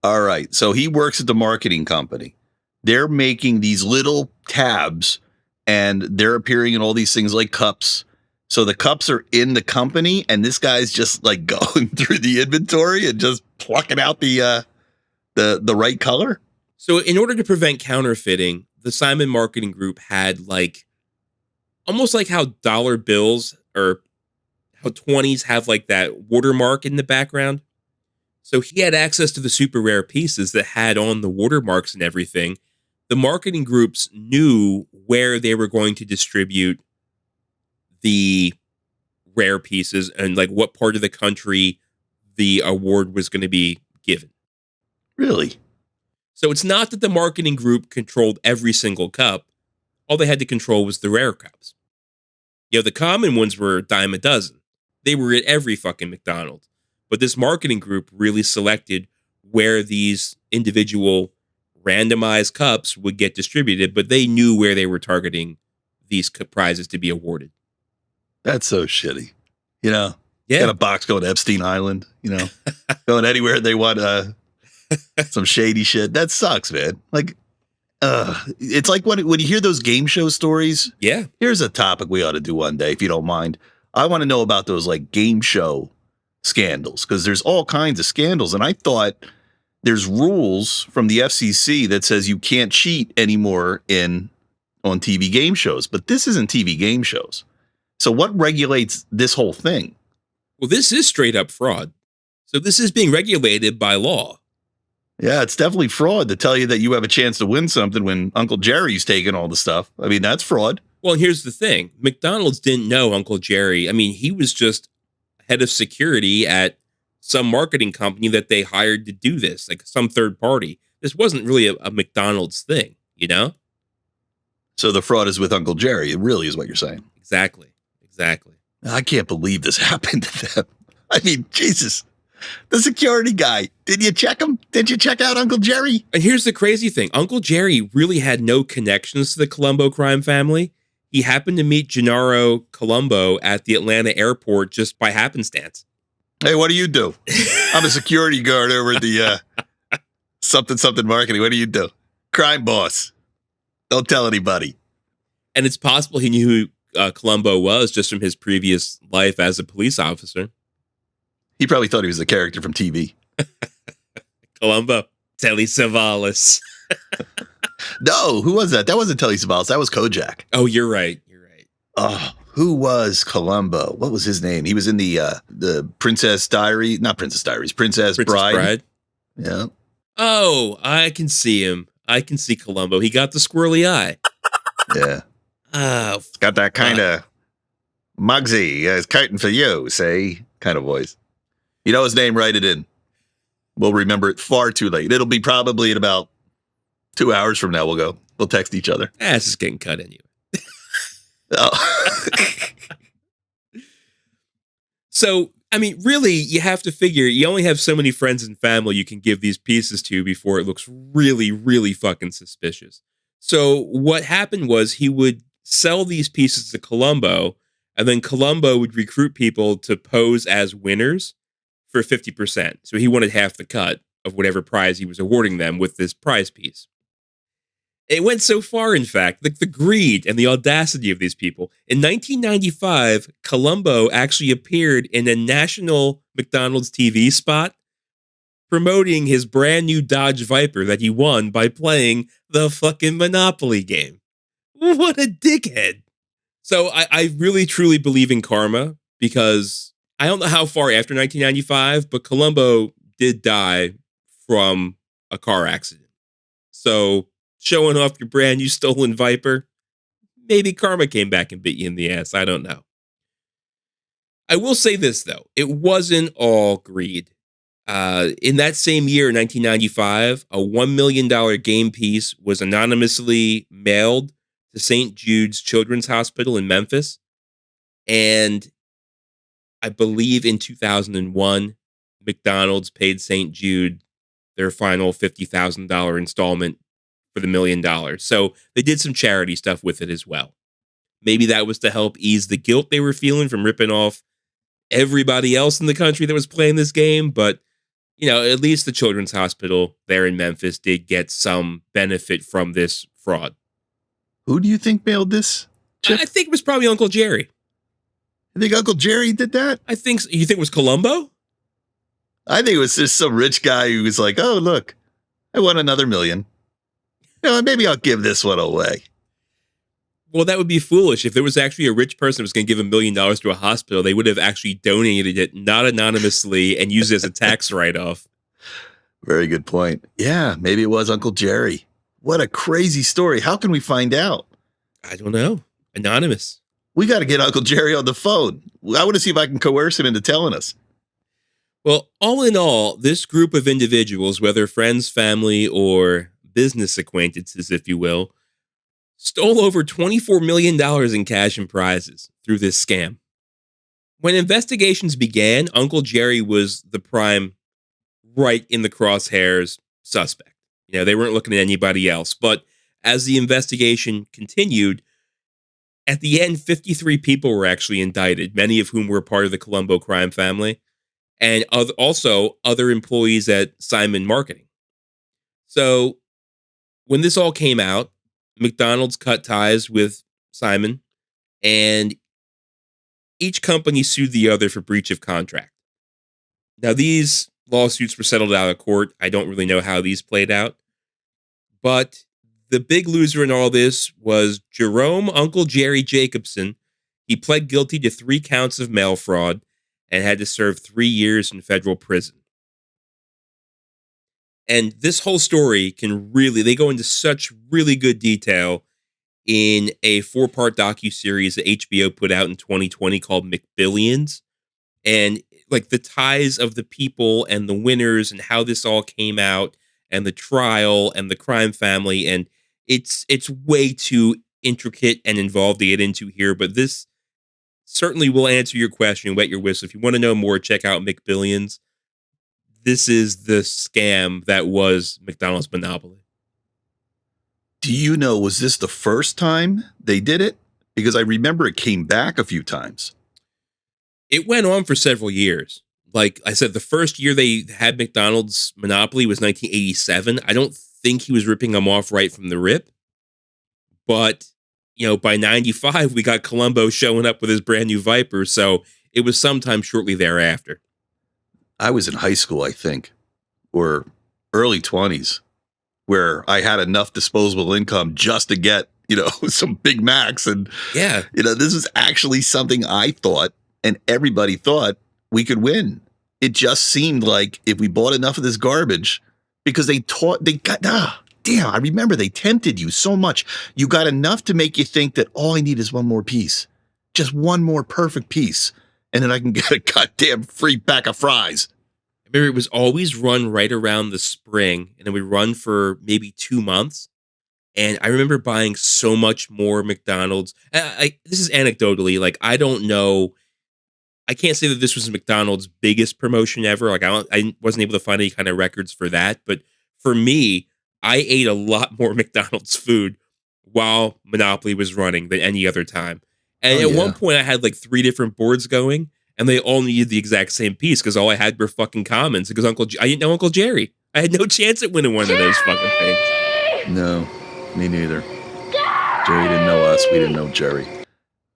All right. So he works at the marketing company. They're making these little tabs and they're appearing in all these things like cups. So the cups are in the company and this guy's just like going through the inventory and just plucking out the right color. So in order to prevent counterfeiting, the Simon Marketing Group had almost like how dollar bills or how 20s have like that watermark in the background. So he had access to the super rare pieces that had on the watermarks and everything. The marketing groups knew where they were going to distribute the rare pieces and what part of the country the award was going to be given. Really? So it's not that the marketing group controlled every single cup. All they had to control was the rare cups. The common ones were a dime a dozen. They were at every fucking McDonald's. But this marketing group really selected where these individual randomized cups would get distributed, but they knew where they were targeting these prizes to be awarded. That's so shitty. You know, Yeah. got a box going to Epstein Island, you know, going anywhere they want some shady shit. That sucks, man. Like, it's like when you hear those game show stories. Yeah. Here's a topic we ought to do one day, if you don't mind. I want to know about those like game show scandals, because there's all kinds of scandals. And I thought there's rules from the FCC that says you can't cheat anymore on TV game shows, but this isn't TV game shows. So what regulates this whole thing? Well, this is straight up fraud. So this is being regulated by law. Yeah, it's definitely fraud to tell you that you have a chance to win something when Uncle Jerry's taking all the stuff. I mean, that's fraud. Well, here's the thing. McDonald's didn't know Uncle Jerry. I mean, he was just head of security at some marketing company that they hired to do this, like some third party. This wasn't really a McDonald's thing, you know? So the fraud is with Uncle Jerry. It really is what you're saying. Exactly. I can't believe this happened to them. I mean, Jesus. The security guy. Did you check him? Did you check out Uncle Jerry? And here's the crazy thing. Uncle Jerry really had no connections to the Colombo crime family. He happened to meet Gennaro Colombo at the Atlanta airport just by happenstance. Hey, what do you do? I'm a security guard over at the something marketing. What do you do? Crime boss. Don't tell anybody. And it's possible he knew who Colombo was just from his previous life as a police officer. He probably thought he was a character from TV. Colombo. Telly Savalas. No, who was that? That wasn't Telly Savalas. That was Kojak. Oh, you're right. Oh, who was Columbo? What was his name? He was in the Princess Diary, not Princess Diaries, Princess Bride. Yeah. Oh, I can see him. I can see Columbo. He got the squirrely eye. Yeah. Oh, It's got that kind of Muggsy, it's kiting for you, say, kind of voice. You know his name, write it in. We'll remember it far too late. It'll be probably in about 2 hours from now. We'll text each other. this is getting cut anyway. Oh. So, I mean, really, you have to figure you only have so many friends and family you can give these pieces to before it looks really, really fucking suspicious. So what happened was he would sell these pieces to Columbo, and then Columbo would recruit people to pose as winners for 50%. So he wanted half the cut of whatever prize he was awarding them with this prize piece. It went so far, in fact, the greed and the audacity of these people. In 1995, Columbo actually appeared in a national McDonald's TV spot promoting his brand new Dodge Viper that he won by playing the fucking Monopoly game. What a dickhead. So I really, truly believe in karma, because I don't know how far after 1995, but Columbo did die from a car accident. So showing off your brand new stolen Viper, maybe karma came back and bit you in the ass. I don't know. I will say this, though. It wasn't all greed. In that same year, 1995, a $1 million game piece was anonymously mailed to St. Jude's Children's Hospital in Memphis. And I believe in 2001, McDonald's paid St. Jude their final $50,000 installment for the $1 million. So they did some charity stuff with it as well. Maybe that was to help ease the guilt they were feeling from ripping off everybody else in the country that was playing this game. But, you know, at least the Children's Hospital there in Memphis did get some benefit from this fraud. Who do you think mailed this? I think it was probably Uncle Jerry. You think Uncle Jerry did that? I think so. You think it was Columbo? I think it was just some rich guy who was like, oh, look, I won another $1 million. You know, maybe I'll give this one away. Well, that would be foolish. If there was actually a rich person who was going to give $1 million to a hospital, they would have actually donated it, not anonymously, and used it as a tax write-off. Very good point. Yeah, maybe it was Uncle Jerry. What a crazy story. How can we find out? I don't know. Anonymous. We got to get Uncle Jerry on the phone. I want to see if I can coerce him into telling us. Well, all in all, this group of individuals, whether friends, family, or business acquaintances, if you will, stole over $24 million in cash and prizes through this scam. When investigations began, Uncle Jerry was the prime, right in the crosshairs suspect. They weren't looking at anybody else. But as the investigation continued, at the end, 53 people were actually indicted, many of whom were part of the Colombo crime family, and also other employees at Simon Marketing. So when this all came out, McDonald's cut ties with Simon, and each company sued the other for breach of contract. Now, these lawsuits were settled out of court. I don't really know how these played out. But the big loser in all this was Jerome Uncle Jerry Jacobson. He pled guilty to 3 counts of mail fraud and had to serve 3 years in federal prison. And this whole story they go into such really good detail in a 4-part docuseries that HBO put out in 2020 called McBillions. And like the ties of the people and the winners and how this all came out and the trial and the crime family. And it's way too intricate and involved to get into here, but this certainly will answer your question, wet your whistle. If you want to know more, check out McBillions. This is the scam that was McDonald's monopoly. Do you know, was this the first time they did it? Because I remember it came back a few times. It went on for several years. Like I said, the first year they had McDonald's monopoly was 1987. I don't think he was ripping them off right from the rip. But, by 95, we got Colombo showing up with his brand new Viper. So it was sometime shortly thereafter. I was in high school, I think, or early 20s, where I had enough disposable income just to get, some Big Macs. And, yeah, this was actually something I thought and everybody thought we could win. It just seemed like if we bought enough of this garbage, because I remember they tempted you so much. You got enough to make you think that all I need is one more piece, just one more perfect piece. And then I can get a goddamn free pack of fries. I remember it was always run right around the spring, and then we run for maybe 2 months. And I remember buying so much more McDonald's. This is anecdotally, like, I don't know. I can't say that this was McDonald's biggest promotion ever. Like, I wasn't able to find any kind of records for that. But for me, I ate a lot more McDonald's food while Monopoly was running than any other time. And at one point, I had like 3 different boards going, and they all needed the exact same piece because all I had were fucking commons. Because I didn't know Uncle Jerry. I had no chance at winning one of those fucking things. No, me neither. Jerry didn't know us. We didn't know Jerry.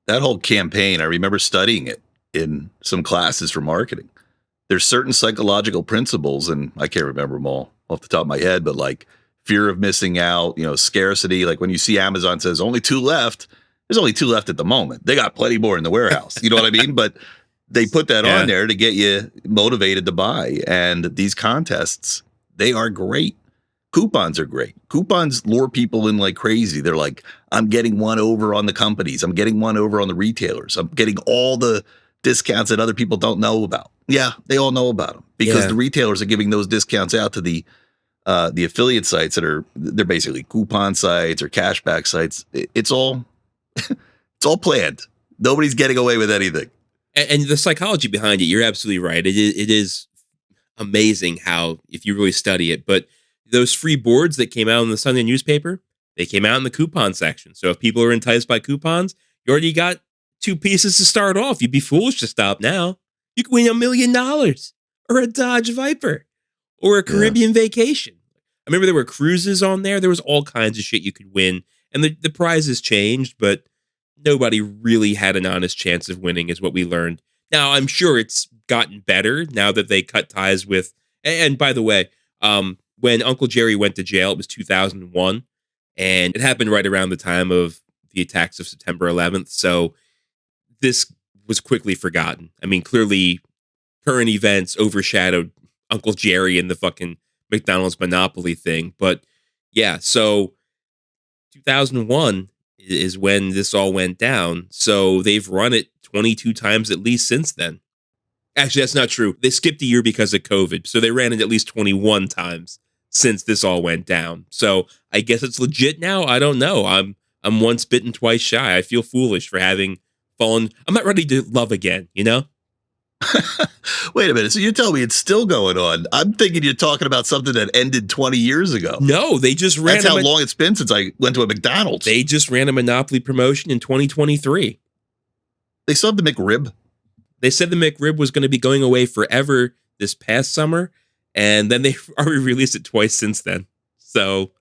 That whole campaign, I remember studying it in some classes for marketing. There's certain psychological principles, and I can't remember them all off the top of my head, but like fear of missing out, scarcity. Like when you see Amazon says only 2 left, there's only 2 left at the moment. They got plenty more in the warehouse. You know what I mean? But they put that on there to get you motivated to buy. And these contests, they are great. Coupons are great. Coupons lure people in like crazy. They're like, I'm getting one over on the companies. I'm getting one over on the retailers. I'm getting all the discounts that other people don't know about. Yeah, they all know about them because the retailers are giving those discounts out to the affiliate sites they're basically coupon sites or cashback sites. It's all planned. Nobody's getting away with anything. And the psychology behind it, you're absolutely right. It is amazing how, if you really study it, but those free boards that came out in the Sunday newspaper, they came out in the coupon section. So if people are enticed by coupons, you already got 2 pieces to start off. You'd be foolish to stop now. You could win $1 million or a Dodge Viper or a Caribbean vacation. I remember there were cruises on there. There was all kinds of shit you could win. And the prizes changed, but nobody really had an honest chance of winning is what we learned. Now, I'm sure it's gotten better now that they cut ties with, and by the way, when Uncle Jerry went to jail, it was 2001, and it happened right around the time of the attacks of September 11th. So this was quickly forgotten. I mean, clearly current events overshadowed Uncle Jerry and the fucking McDonald's monopoly thing. But yeah, so 2001 is when this all went down. So they've run it 22 times at least since then. Actually, that's not true. They skipped a year because of COVID. So they ran it at least 21 times since this all went down. So I guess it's legit now. I don't know. I'm once bitten, twice shy. I feel foolish for having I'm not ready to love again, you know? Wait a minute. So you're telling me it's still going on? I'm thinking you're talking about something that ended 20 years ago. No, they just ran. That's how long it's been since I went to a McDonald's. They just ran a Monopoly promotion in 2023. They still have the McRib. They said the McRib was going to be going away forever this past summer, and then they already released it twice since then. So,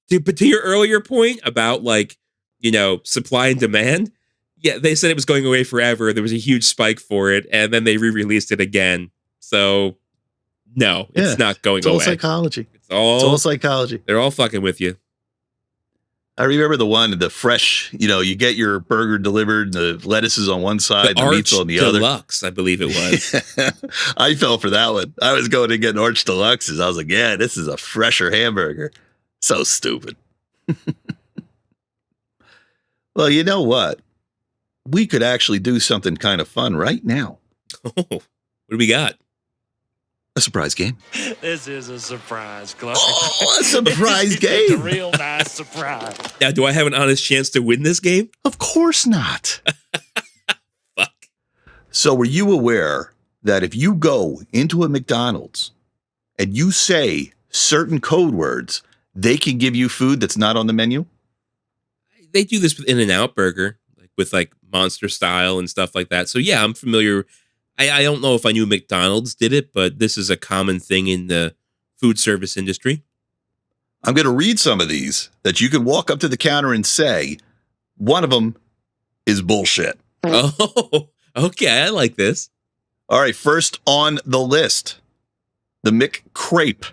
but to your earlier point about like, you know, supply and demand, yeah, they said it was going away forever. There was a huge spike for it, and then they re-released it again. So, no, it's not going away. It's all psychology. It's all psychology. They're all fucking with you. I remember the fresh, you know, you get your burger delivered, and the lettuce is on one side, the meat's on the other. Deluxe, I believe it was. I fell for that one. I was going to get an Arch Deluxes. I was like, yeah, this is a fresher hamburger. So stupid. Well, you know what? We could actually do something kind of fun right now. Oh, what do we got? A surprise game. This is a surprise, Clark. Oh, a surprise It's game. a real nice surprise. Now, do I have an honest chance to win this game? Of course not. Fuck. So were you aware that if you go into a McDonald's and you say certain code words, they can give you food that's not on the menu? They do this with In-N-Out Burger, like with like Monster Style and stuff like that. So yeah, I'm familiar. I don't know if I knew McDonald's did it, but this is a common thing in the food service industry. I'm going to read some of these that you can walk up to the counter and say, one of them is bullshit. Oh, okay. I like this. All right. First on the list, the McCrape.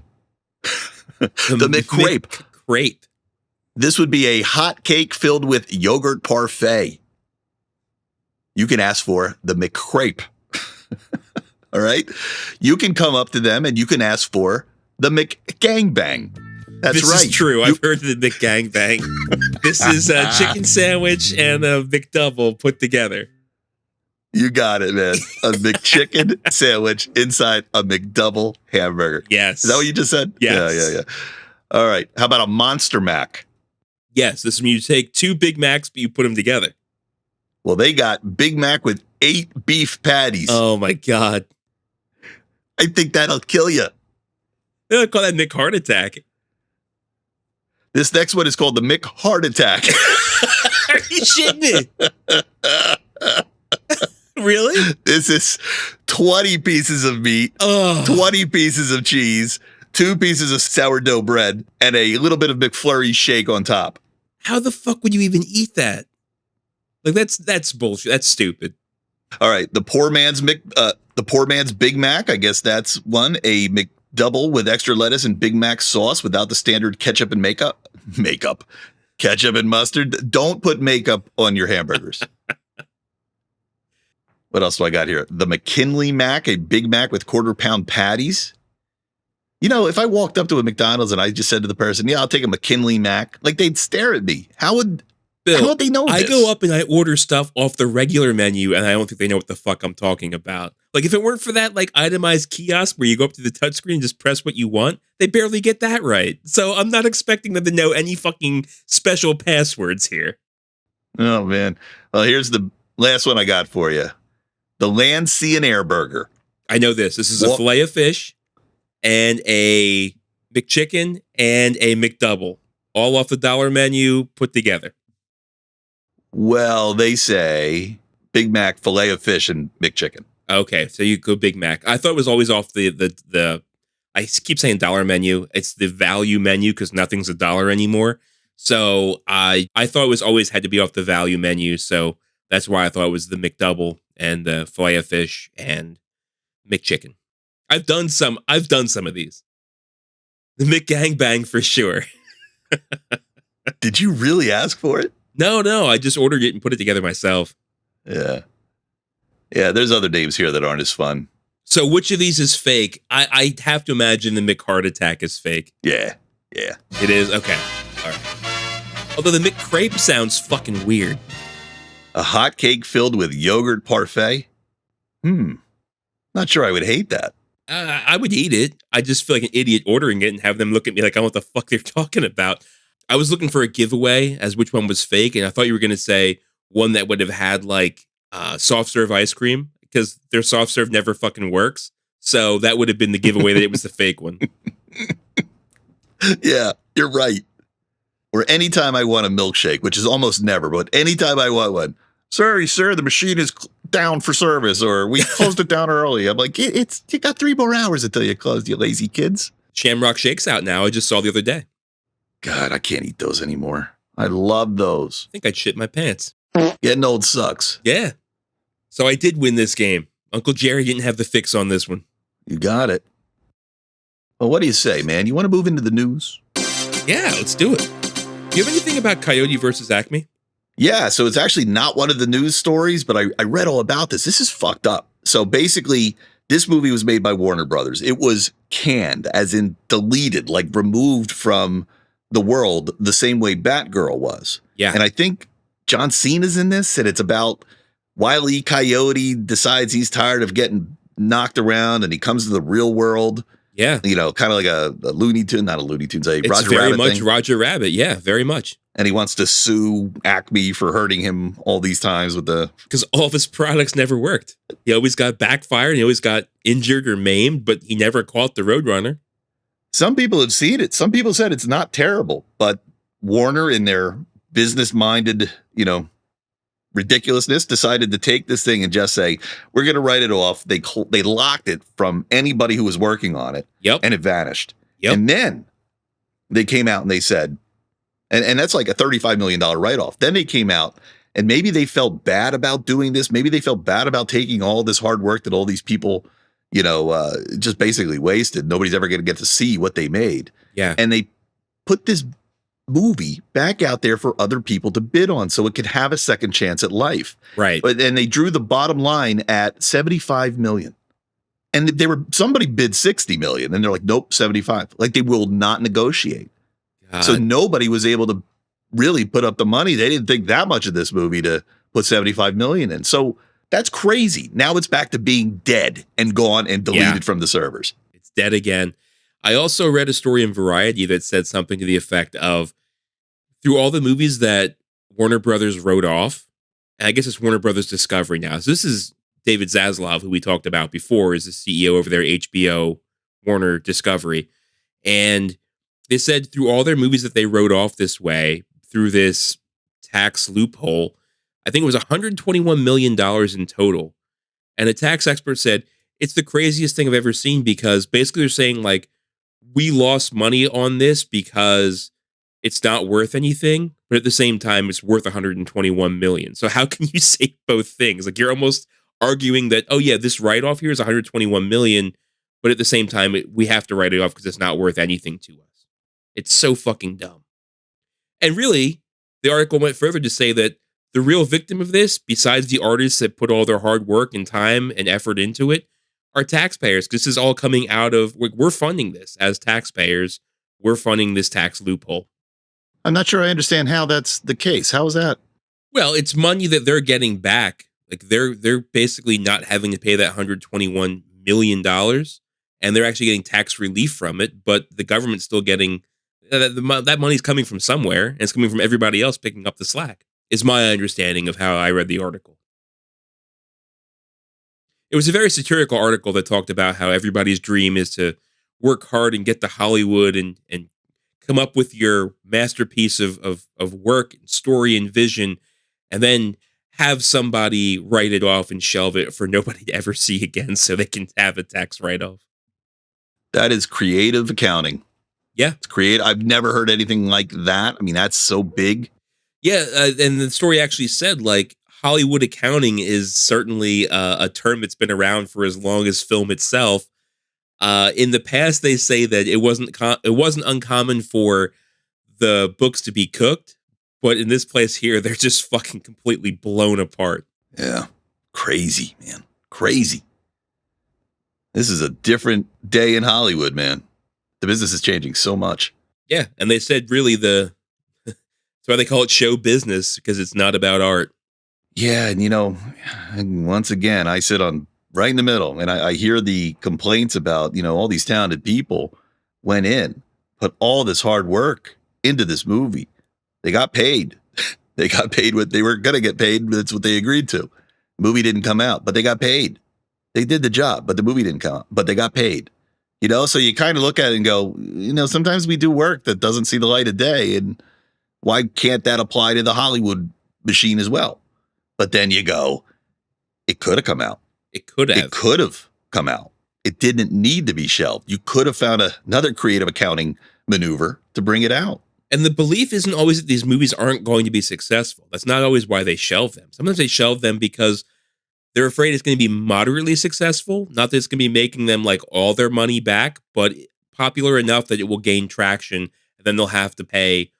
The McCrape. McCrape. This would be a hot cake filled with yogurt parfait. You can ask for the McCrape. All right. You can come up to them and you can ask for the McGangbang. That's right. This is true. I've heard the McGangbang. This is a chicken sandwich and a McDouble put together. You got it, man. A McChicken sandwich inside a McDouble hamburger. Yes. Is that what you just said? Yes. Yeah. All right. How about a Monster Mac? Yes. This is when you take two Big Macs, but you put them together. Well, they got Big Mac with 8 beef patties. Oh, my God. I think that'll kill you. They call that Mick Heart Attack. This next one is called the Mick Heart Attack. Are you shitting me? Really? This is 20 pieces of meat, 20 pieces of cheese, 2 pieces of sourdough bread, and a little bit of McFlurry shake on top. How the fuck would you even eat that? Like that's bullshit. That's stupid. All right, the poor man's Big Mac. I guess that's one. A McDouble with extra lettuce and Big Mac sauce without the standard ketchup and ketchup and mustard. Don't put makeup on your hamburgers. What else do I got here? The McKinley Mac, a Big Mac with quarter-pound patties. You know, if I walked up to a McDonald's and I just said to the person, "Yeah, I'll take a McKinley Mac," like they'd stare at me. How would they know I this? go up and I order stuff off the regular menu, and I don't think they know what the fuck I'm talking about. Like, if it weren't for that, like, itemized kiosk where you go up to the touchscreen and just press what you want, they barely get that right. So I'm not expecting them to know any fucking special passwords here. Oh, man. Well, here's the last one I got for you. The Land, Sea, and Air Burger. I know this. This is a filet of fish and a McChicken and a McDouble. All off the dollar menu put together. Well, they say Big Mac, filet of fish, and McChicken. Okay, so you go Big Mac. I thought it was always off the I keep saying dollar menu. It's the value menu because nothing's $1 anymore. So I thought it was always had to be off the value menu. So that's why I thought it was the McDouble and the filet of fish and McChicken. I've done some of these. The McGangbang for sure. Did you really ask for it? No, I just ordered it and put it together myself. Yeah. Yeah, there's other names here that aren't as fun. So which of these is fake? I have to imagine the McHeart Attack is fake. Yeah. It is? Okay. All right. Although the McCrape sounds fucking weird. A hot cake filled with yogurt parfait? Not sure I would hate that. I would eat it. I just feel like an idiot ordering it and have them look at me like I don't know what the fuck they're talking about. I was looking for a giveaway as which one was fake, and I thought you were going to say one that would have had like soft serve ice cream because their soft serve never fucking works. So that would have been the giveaway that it was the fake one. Yeah, you're right. Or anytime I want a milkshake, which is almost never, but anytime I want one, sorry, sir, the machine is down for service, or we closed it down early. I'm like, it's you got 3 more hours until you closed, you lazy kids. Shamrock Shake's out now. I just saw the other day. God, I can't eat those anymore. I love those. I think I'd shit my pants. Getting old sucks. Yeah. So I did win this game. Uncle Jerry didn't have the fix on this one. You got it. Well, what do you say, man? You want to move into the news? Yeah, let's do it. Do you have anything about Coyote versus Acme? Yeah, so it's actually not one of the news stories, but I read all about this. This is fucked up. So basically, this movie was made by Warner Brothers. It was canned, as in deleted, like removed from the world the same way Batgirl was. Yeah. And I think John Cena's in this, and it's about Wile E. Coyote decides he's tired of getting knocked around, and he comes to the real world. Yeah. You know, kind of like a Looney Tune, not a Looney Tunes, a It's Roger very Rabbit much thing. Roger Rabbit. Yeah, very much. And he wants to sue Acme for hurting him all these times with the... Because all of his products never worked. He always got backfired. He always got injured or maimed, but he never caught the Roadrunner. Some people have seen it. Some people said it's not terrible, but Warner, in their business-minded, ridiculousness, decided to take this thing and just say, we're going to write it off. They locked it from anybody who was working on it. Yep. And it vanished. Yep. And then they came out and they said, and that's like a $35 million write-off. Then they came out and maybe they felt bad about doing this. Maybe they felt bad about taking all this hard work that all these people, just basically wasted. Nobody's ever going to get to see what they made. Yeah. And they put this movie back out there for other people to bid on so it could have a second chance at life. Right. But then they drew the bottom line at 75 million. And somebody bid 60 million and they're like, nope, 75. Like they will not negotiate. God. So nobody was able to really put up the money. They didn't think that much of this movie to put 75 million in. So that's crazy. Now it's back to being dead and gone and deleted from the servers. It's dead again. I also read a story in Variety that said something to the effect of, through all the movies that Warner Brothers wrote off, and I guess it's Warner Brothers Discovery now. So this is David Zaslav, who we talked about before, is the CEO over there, HBO Warner Discovery. And they said through all their movies that they wrote off this way, through this tax loophole, I think it was $121 million in total. And a tax expert said, it's the craziest thing I've ever seen, because basically they're saying, like, we lost money on this because it's not worth anything, but at the same time, it's worth 121 million. So how can you say both things? Like, you're almost arguing that, oh yeah, this write-off here is 121 million, but at the same time, we have to write it off because it's not worth anything to us. It's so fucking dumb. And really, the article went further to say that the real victim of this, besides the artists that put all their hard work and time and effort into it, are taxpayers. This is all coming out of, we're funding this as taxpayers. We're funding this tax loophole. I'm not sure I understand how that's the case. How is that? Well, it's money that they're getting back. Like they're basically not having to pay that $121 million, and they're actually getting tax relief from it. But the government's still getting that money's coming from somewhere, and it's coming from everybody else picking up the slack. Is my understanding of how I read the article. It was a very satirical article that talked about how everybody's dream is to work hard and get to Hollywood and come up with your masterpiece of work, and story, and vision, and then have somebody write it off and shelve it for nobody to ever see again so they can have a tax write-off. That is creative accounting. Yeah. It's creative. I've never heard anything like that. I mean, that's so big. Yeah, and the story actually said, like, Hollywood accounting is certainly a term that's been around for as long as film itself. In the past, they say that it wasn't uncommon for the books to be cooked, but in this place here, they're just fucking completely blown apart. Yeah. Crazy, man. Crazy. This is a different day in Hollywood, man. The business is changing so much. Yeah, and they said really that's why they call it show business, because it's not about art. Yeah, and once again, I sit on right in the middle, and I hear the complaints about, all these talented people went in, put all this hard work into this movie. They got paid. They got paid what they were going to get paid. That's what they agreed to. Movie didn't come out, but they got paid. They did the job, but the movie didn't come out, but they got paid. You know, so you kind of look at it and go, you know, sometimes we do work that doesn't see the light of day. And why can't that apply to the Hollywood machine as well? But then you go, it could have come out. It could have. It could have come out. It didn't need to be shelved. You could have found another creative accounting maneuver to bring it out. And the belief isn't always that these movies aren't going to be successful. That's not always why they shelve them. Sometimes they shelve them because they're afraid it's going to be moderately successful. Not that it's going to be making them like all their money back, but popular enough that it will gain traction. And then they'll have to pay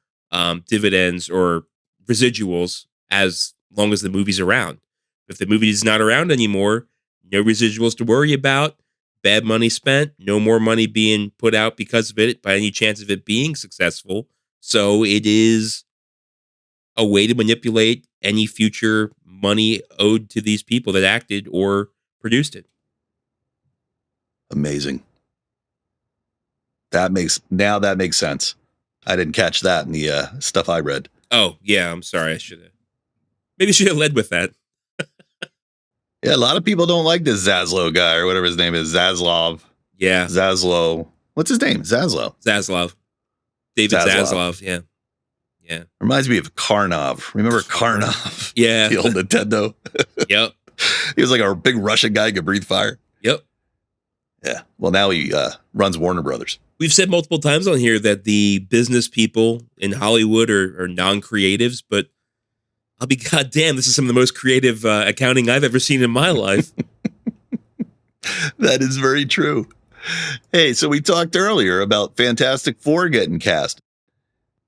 dividends or residuals as long as the movie's around. If the movie is not around anymore, no residuals to worry about, bad money spent, no more money being put out because of it by any chance of it being successful. So it is a way to manipulate any future money owed to these people that acted or produced it. Amazing. That makes sense. I didn't catch that in the stuff I read. Oh, yeah, I'm sorry. Maybe I should have led with that. Yeah, a lot of people don't like this Zaslow guy or whatever his name is. Zaslav. Yeah. Zaslow. What's his name? Zaslav. David Zaslav. Yeah. Yeah. Reminds me of Karnov. Remember Karnov? Yeah. The old Nintendo. Yep. He was like a big Russian guy who could breathe fire. Yep. Yeah. Well, now he runs Warner Brothers. We've said multiple times on here that the business people in Hollywood are non-creatives, but I'll be goddamn, this is some of the most creative accounting I've ever seen in my life. That is very true. Hey, so we talked earlier about Fantastic Four getting cast.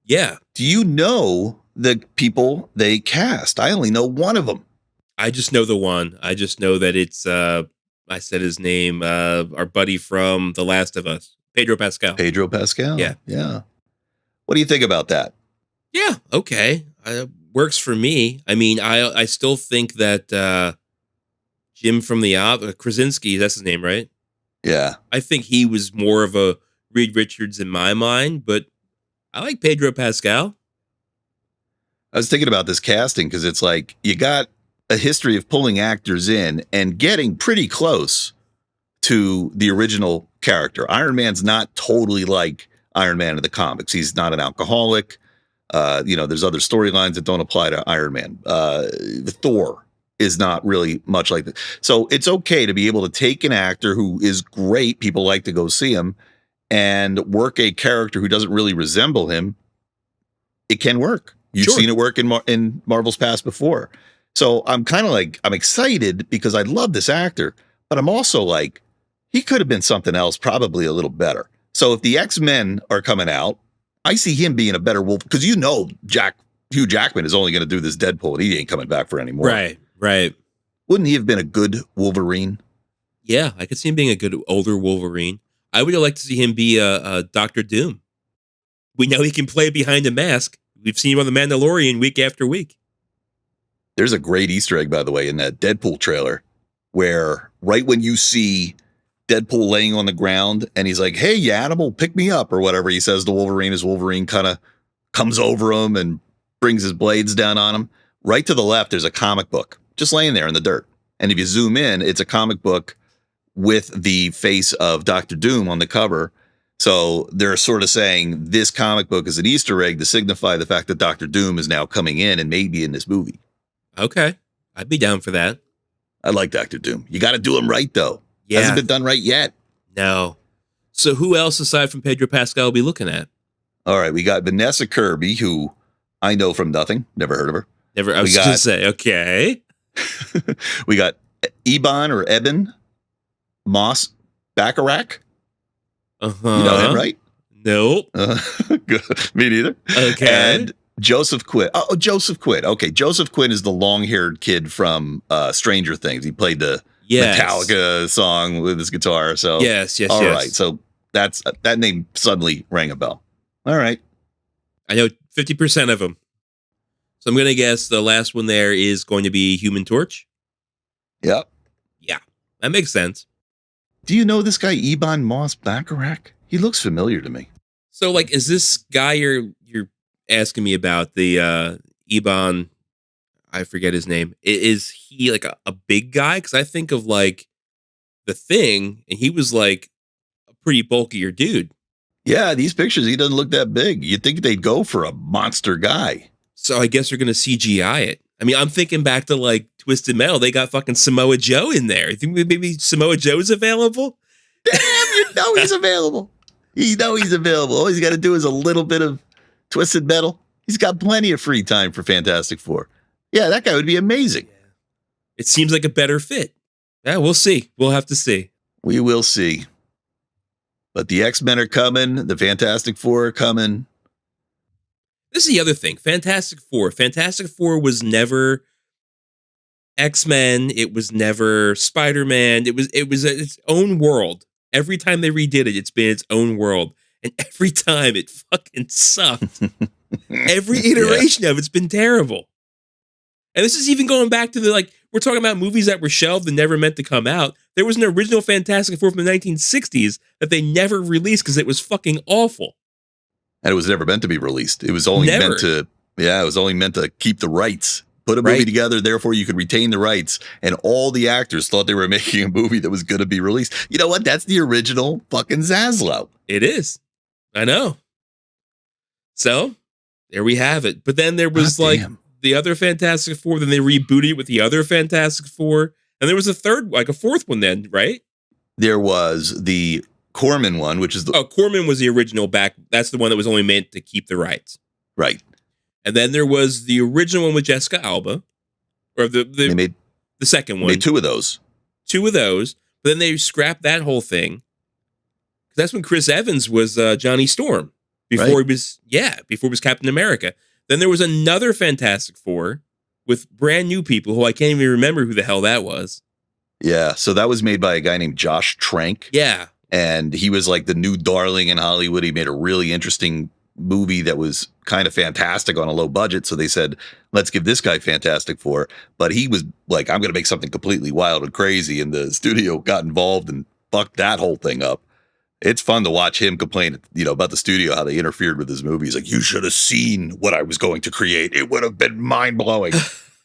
Yeah. Do you know the people they cast? I only know one of them. I just know the one. I just know that it's, I said his name, our buddy from The Last of Us, Pedro Pascal. Pedro Pascal? Yeah. Yeah. What do you think about that? Yeah, okay. Works for me. I mean, I still think that Jim from the Krasinski, that's his name, right? Yeah. I think he was more of a Reed Richards in my mind, but I like Pedro Pascal. I was thinking about this casting because it's like you got a history of pulling actors in and getting pretty close to the original character. Iron Man's not totally like Iron Man in the comics. He's not an alcoholic. There's other storylines that don't apply to Iron Man. Thor is not really much like that. So it's okay to be able to take an actor who is great, people like to go see him, and work a character who doesn't really resemble him. It can work. You've Sure. seen it work in Marvel's past before. So I'm kind of like, I'm excited because I love this actor, but I'm also like, he could have been something else, probably a little better. So if the X-Men are coming out, I see him being a better Wolf because Hugh Jackman is only going to do this Deadpool and he ain't coming back for any more. Right. Wouldn't he have been a good Wolverine? Yeah, I could see him being a good older Wolverine. I would like to see him be a Dr. Doom. We know he can play behind a mask. We've seen him on The Mandalorian week after week. There's a great Easter egg, by the way, in that Deadpool trailer where right when you see Deadpool laying on the ground and he's like, "Hey, you animal, pick me up," or whatever he says to Wolverine, as Wolverine kind of comes over him and brings his blades down on him. Right to the left, there's a comic book just laying there in the dirt. And if you zoom in, it's a comic book with the face of Dr. Doom on the cover. So they're sort of saying this comic book is an Easter egg to signify the fact that Dr. Doom is now coming in and maybe in this movie. Okay, I'd be down for that. I like Dr. Doom. You got to do him right, though. Yeah. Hasn't been done right yet. No. So who else aside from Pedro Pascal will be looking at? All right, we got Vanessa Kirby, who I know from nothing. Never heard of her. Never. I was going to say, okay. We got Eben Moss Bacharach. Uh-huh. You know him, right? Nope. Good. Me neither. Okay. And Joseph Quinn. Oh, Joseph Quinn. Okay, Joseph Quinn is the long-haired kid from Stranger Things. He played the Metallica song with his guitar. So yes. All right. So that name suddenly rang a bell. All right. I know 50% of them. So I'm going to guess the last one there is going to be Human Torch. Yep. Yeah, that makes sense. Do you know this guy, Eben Moss Bacharach? He looks familiar to me. So, like, is this guy you're asking me about, the Eben, I forget his name. Is he like a big guy? Because I think of like The Thing, and he was like a pretty bulkier dude. Yeah, these pictures, he doesn't look that big. You'd think they'd go for a monster guy. So I guess they're going to CGI it. I mean, I'm thinking back to like Twisted Metal. They got fucking Samoa Joe in there. You think maybe Samoa Joe's available? Damn, you know he's available. You know he's available. All he's got to do is a little bit of Twisted Metal. He's got plenty of free time for Fantastic Four. Yeah, that guy would be amazing. It seems like a better fit. Yeah, we'll see. We'll have to see. We will see. But the X-Men are coming. The Fantastic Four are coming. This is the other thing. Fantastic Four. Fantastic Four was never X-Men. It was never Spider-Man. It was its own world. Every time they redid it, it's been its own world. And every time it fucking sucked. Every iteration of it's been terrible. And this is even going back to we're talking about movies that were shelved and never meant to come out. There was an original Fantastic Four from the 1960s that they never released because it was fucking awful. And it was never meant to be released. It was only meant to keep the rights. Put a movie together, therefore you could retain the rights. And all the actors thought they were making a movie that was going to be released. You know what? That's the original fucking Zaslow. It is. I know. So, there we have it. But then there was the other Fantastic Four. Then they rebooted it with the other Fantastic Four. And there was a fourth one then, right? There was the Corman one, which is Corman was the original back. That's the one that was only meant to keep the rights. Right. And then there was the original one with Jessica Alba. Or the second one. Made two of those. But then they scrapped that whole thing. That's when Chris Evans was Johnny Storm. Before he was Captain America. Then there was another Fantastic Four with brand new people who I can't even remember who the hell that was. Yeah, so that was made by a guy named Josh Trank. Yeah. And he was like the new darling in Hollywood. He made a really interesting movie that was kind of fantastic on a low budget. So they said, let's give this guy Fantastic Four. But he was like, I'm going to make something completely wild and crazy. And the studio got involved and fucked that whole thing up. It's fun to watch him complain, about the studio, how they interfered with his movie. He's like, you should have seen what I was going to create. It would have been mind-blowing.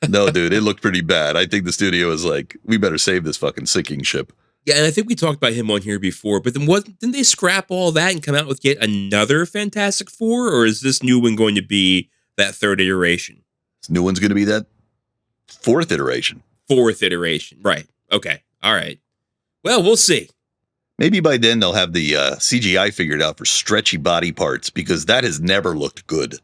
No, dude, it looked pretty bad. I think the studio is like, we better save this fucking sinking ship. Yeah, and I think we talked about him on here before, but then didn't they scrap all that and come out with yet another Fantastic Four? Or is this new one going to be that third iteration? This new one's going to be that fourth iteration. Right. Okay. All right. Well, we'll see. Maybe by then they'll have the CGI figured out for stretchy body parts, because that has never looked good.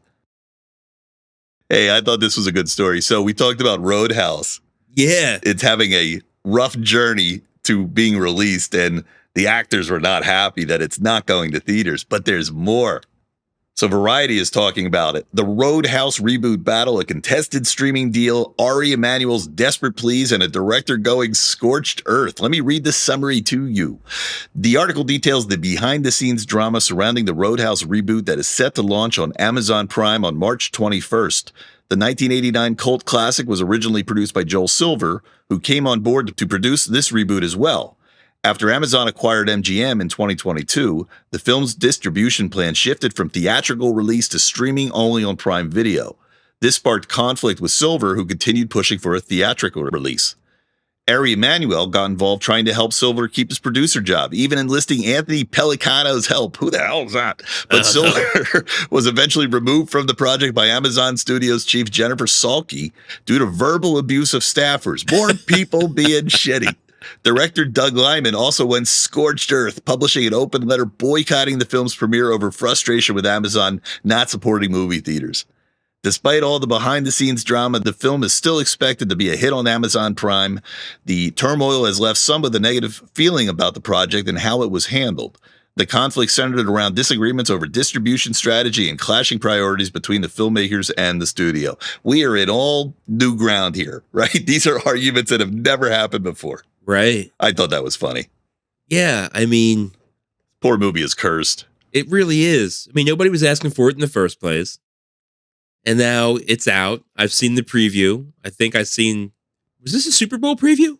Hey, I thought this was a good story. So we talked about Roadhouse. Yeah. It's having a rough journey to being released, and the actors were not happy that it's not going to theaters, but there's more. So Variety is talking about it. The Roadhouse reboot battle, a contested streaming deal, Ari Emanuel's desperate pleas, and a director going scorched earth. Let me read the summary to you. The article details the behind-the-scenes drama surrounding the Roadhouse reboot that is set to launch on Amazon Prime on March 21st. The 1989 cult classic was originally produced by Joel Silver, who came on board to produce this reboot as well. After Amazon acquired MGM in 2022, the film's distribution plan shifted from theatrical release to streaming only on Prime Video. This sparked conflict with Silver, who continued pushing for a theatrical release. Ari Emanuel got involved trying to help Silver keep his producer job, even enlisting Anthony Pellicano's help. Who the hell is that? But Silver was eventually removed from the project by Amazon Studios chief Jennifer Salke due to verbal abuse of staffers. More people being shitty. Director Doug Liman also went scorched earth, publishing an open letter boycotting the film's premiere over frustration with Amazon not supporting movie theaters. Despite all the behind-the-scenes drama, the film is still expected to be a hit on Amazon Prime. The turmoil has left some with a negative feeling about the project and how it was handled. The conflict centered around disagreements over distribution strategy and clashing priorities between the filmmakers and the studio. We are in all new ground here, right? These are arguments that have never happened before. Right. I thought that was funny. Yeah, I mean, poor movie is cursed. It really is. I mean, nobody was asking for it in the first place. And now it's out. I've seen the preview. I think was this a Super Bowl preview?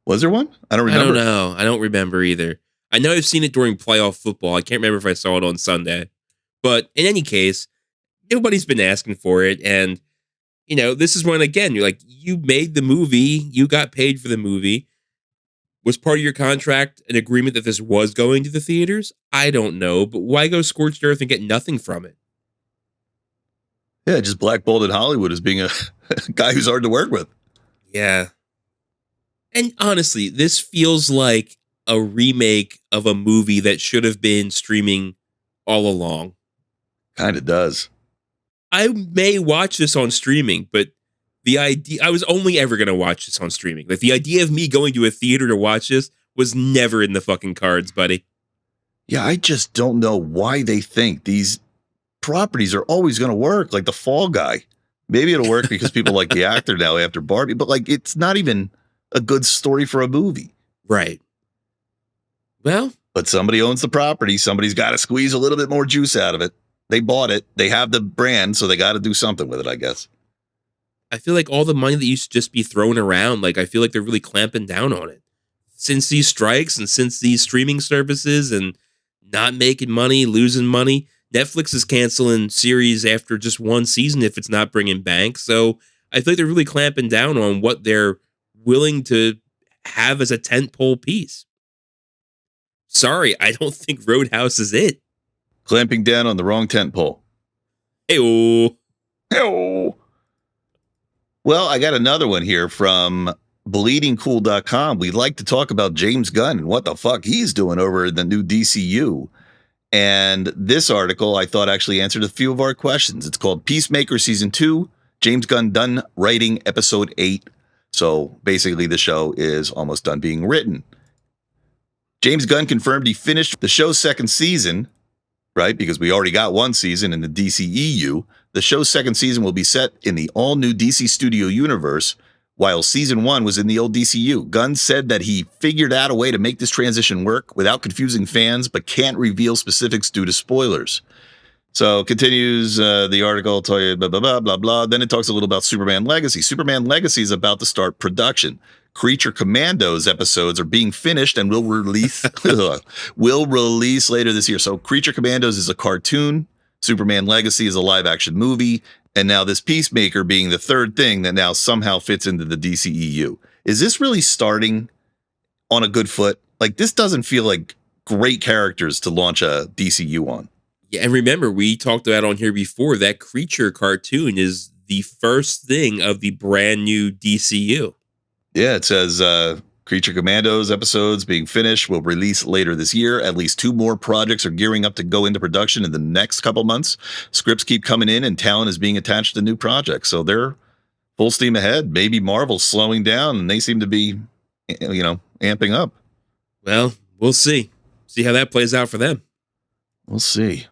Was there one? I don't remember. I don't know. I don't remember either. I know I've seen it during playoff football. I can't remember if I saw it on Sunday. But in any case, nobody's been asking for it. And This is when, again, you're like, you made the movie, you got paid for the movie. Was part of your contract an agreement that this was going to the theaters? I don't know, but why go scorched earth and get nothing from it? Yeah, just blackballed in Hollywood as being a guy who's hard to work with. Yeah. And honestly, this feels like a remake of a movie that should have been streaming all along. Kind of does. I may watch this on streaming, but the idea, I was only ever going to watch this on streaming. Like, the idea of me going to a theater to watch this was never in the fucking cards, buddy. Yeah, I just don't know why they think these properties are always going to work. Like the Fall Guy. Maybe it'll work because people like the actor now after Barbie, but like, it's not even a good story for a movie. Right. Well, but somebody owns the property. Somebody's got to squeeze a little bit more juice out of it. They bought it. They have the brand, so they got to do something with it, I guess. I feel like all the money that used to just be thrown around, like, I feel like they're really clamping down on it. Since these strikes and since these streaming services and not making money, losing money, Netflix is canceling series after just one season if it's not bringing bank. So I feel like they're really clamping down on what they're willing to have as a tentpole piece. Sorry, I don't think Roadhouse is it. Clamping down on the wrong tentpole. Hey-oh. Hey-oh. Well, I got another one here from bleedingcool.com. We'd like to talk about James Gunn and what the fuck he's doing over in the new DCU. And this article, I thought, actually answered a few of our questions. It's called Peacemaker Season 2, James Gunn done writing Episode 8. So basically the show is almost done being written. James Gunn confirmed he finished the show's second season, right? Because we already got one season in the DCEU. The show's second season will be set in the all-new DC Studio universe, while season 1 was in the old DCU. Gunn said that he figured out a way to make this transition work without confusing fans, but can't reveal specifics due to spoilers. So continues the article, tell you blah, blah, blah, blah, blah. Then it talks a little about Superman Legacy. Superman Legacy is about to start production. Creature Commandos episodes are being finished and will release later this year. So Creature Commandos is a cartoon. Superman Legacy is a live action movie. And now this Peacemaker being the third thing that now somehow fits into the DCEU. Is this really starting on a good foot? Like, this doesn't feel like great characters to launch a DCU on. Yeah, and remember, we talked about on here before, that Creature cartoon is the first thing of the brand new DCU. Yeah, it says Creature Commandos episodes being finished will release later this year. At least 2 more projects are gearing up to go into production in the next couple months. Scripts keep coming in and talent is being attached to new projects. So they're full steam ahead. Maybe Marvel's slowing down and they seem to be, amping up. Well, we'll see. See how that plays out for them. We'll see.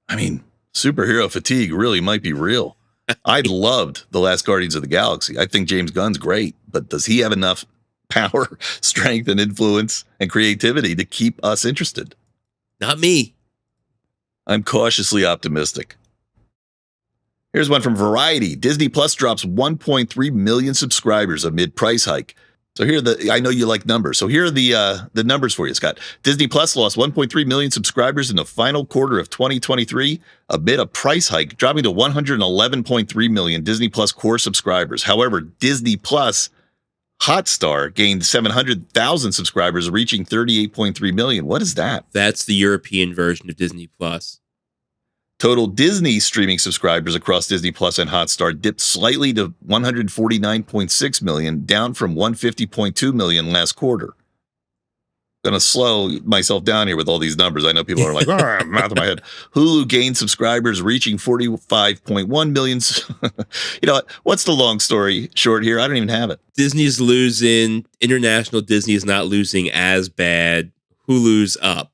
I mean, superhero fatigue really might be real. I loved The Last Guardians of the Galaxy. I think James Gunn's great, but does he have enough power, strength, and influence and creativity to keep us interested? Not me. I'm cautiously optimistic. Here's one from Variety. Disney Plus drops 1.3 million subscribers amid price hike. So I know you like numbers. So here are the numbers for you, Scott. Disney Plus lost 1.3 million subscribers in the final quarter of 2023 amid a price hike, dropping to 111.3 million Disney Plus core subscribers. However, Disney Plus Hotstar gained 700,000 subscribers, reaching 38.3 million. What is that? That's the European version of Disney Plus. Total Disney streaming subscribers across Disney Plus and Hotstar dipped slightly to 149.6 million, down from 150.2 million last quarter. Gonna slow myself down here with all these numbers. I know people are like, mouth in my head. Hulu gained subscribers, reaching 45.1 million. You know what? What's the long story short here? I don't even have it. Disney's losing. International Disney is not losing as bad. Hulu's up.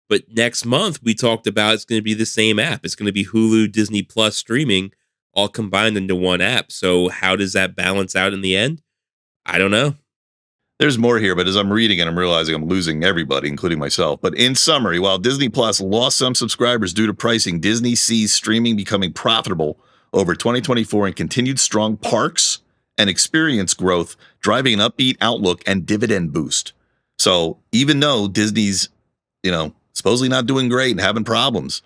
But next month, we talked about it's going to be the same app. It's going to be Hulu, Disney Plus streaming, all combined into one app. So how does that balance out in the end? I don't know. There's more here, but as I'm reading it, I'm realizing I'm losing everybody, including myself. But in summary, while Disney Plus lost some subscribers due to pricing, Disney sees streaming becoming profitable over 2024 and continued strong parks and experience growth, driving an upbeat outlook and dividend boost. So even though Disney's, supposedly not doing great and having problems,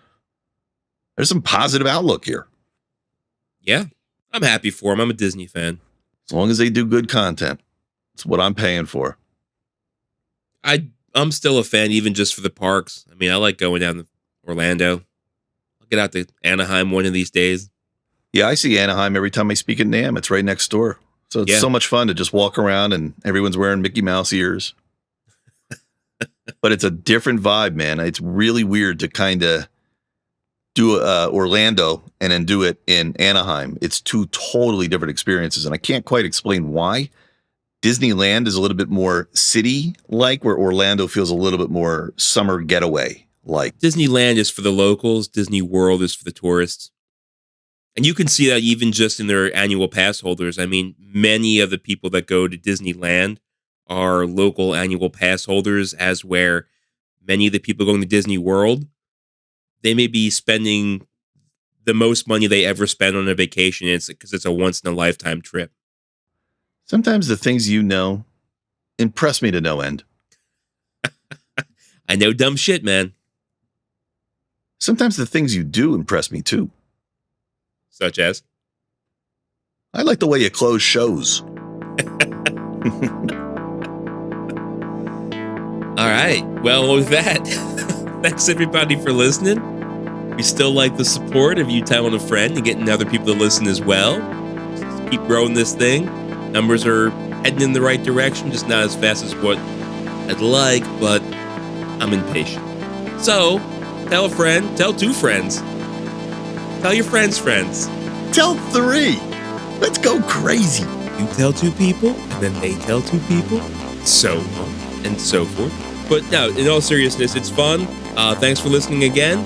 there's some positive outlook here. Yeah. I'm happy for him. I'm a Disney fan. As long as they do good content, it's what I'm paying for. I'm still a fan, even just for the parks. I mean, I like going down to Orlando. I'll get out to Anaheim one of these days. Yeah, I see Anaheim every time I speak at NAMM. It's right next door. So it's so much fun to just walk around and everyone's wearing Mickey Mouse ears. But it's a different vibe, man. It's really weird to kind of do Orlando and then do it in Anaheim. It's two totally different experiences, and I can't quite explain why. Disneyland is a little bit more city-like, where Orlando feels a little bit more summer getaway-like. Disneyland is for the locals. Disney World is for the tourists. And you can see that even just in their annual pass holders. I mean, many of the people that go to Disneyland are local annual pass holders, as where many of the people going to Disney World, they may be spending the most money they ever spend on a vacation. It's because it's a once-in-a-lifetime trip. Sometimes the things you know impress me to no end. I know dumb shit, man. Sometimes the things you do impress me too. Such as? I like the way you close shows. All right. Well, with that, thanks everybody for listening. We still like the support of you telling a friend and getting other people to listen as well. Just keep growing this thing. Numbers are heading in the right direction, just not as fast as what I'd like, but I'm impatient. So, tell a friend, tell two friends. Tell your friends' friends. Tell 3. Let's go crazy. You tell 2 people, and then they tell 2 people, so on and so forth. But no, in all seriousness, it's fun. Thanks for listening again,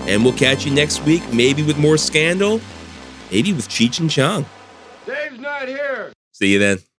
and we'll catch you next week, maybe with more scandal, maybe with Cheech and Chong. Dave's not here. See you then.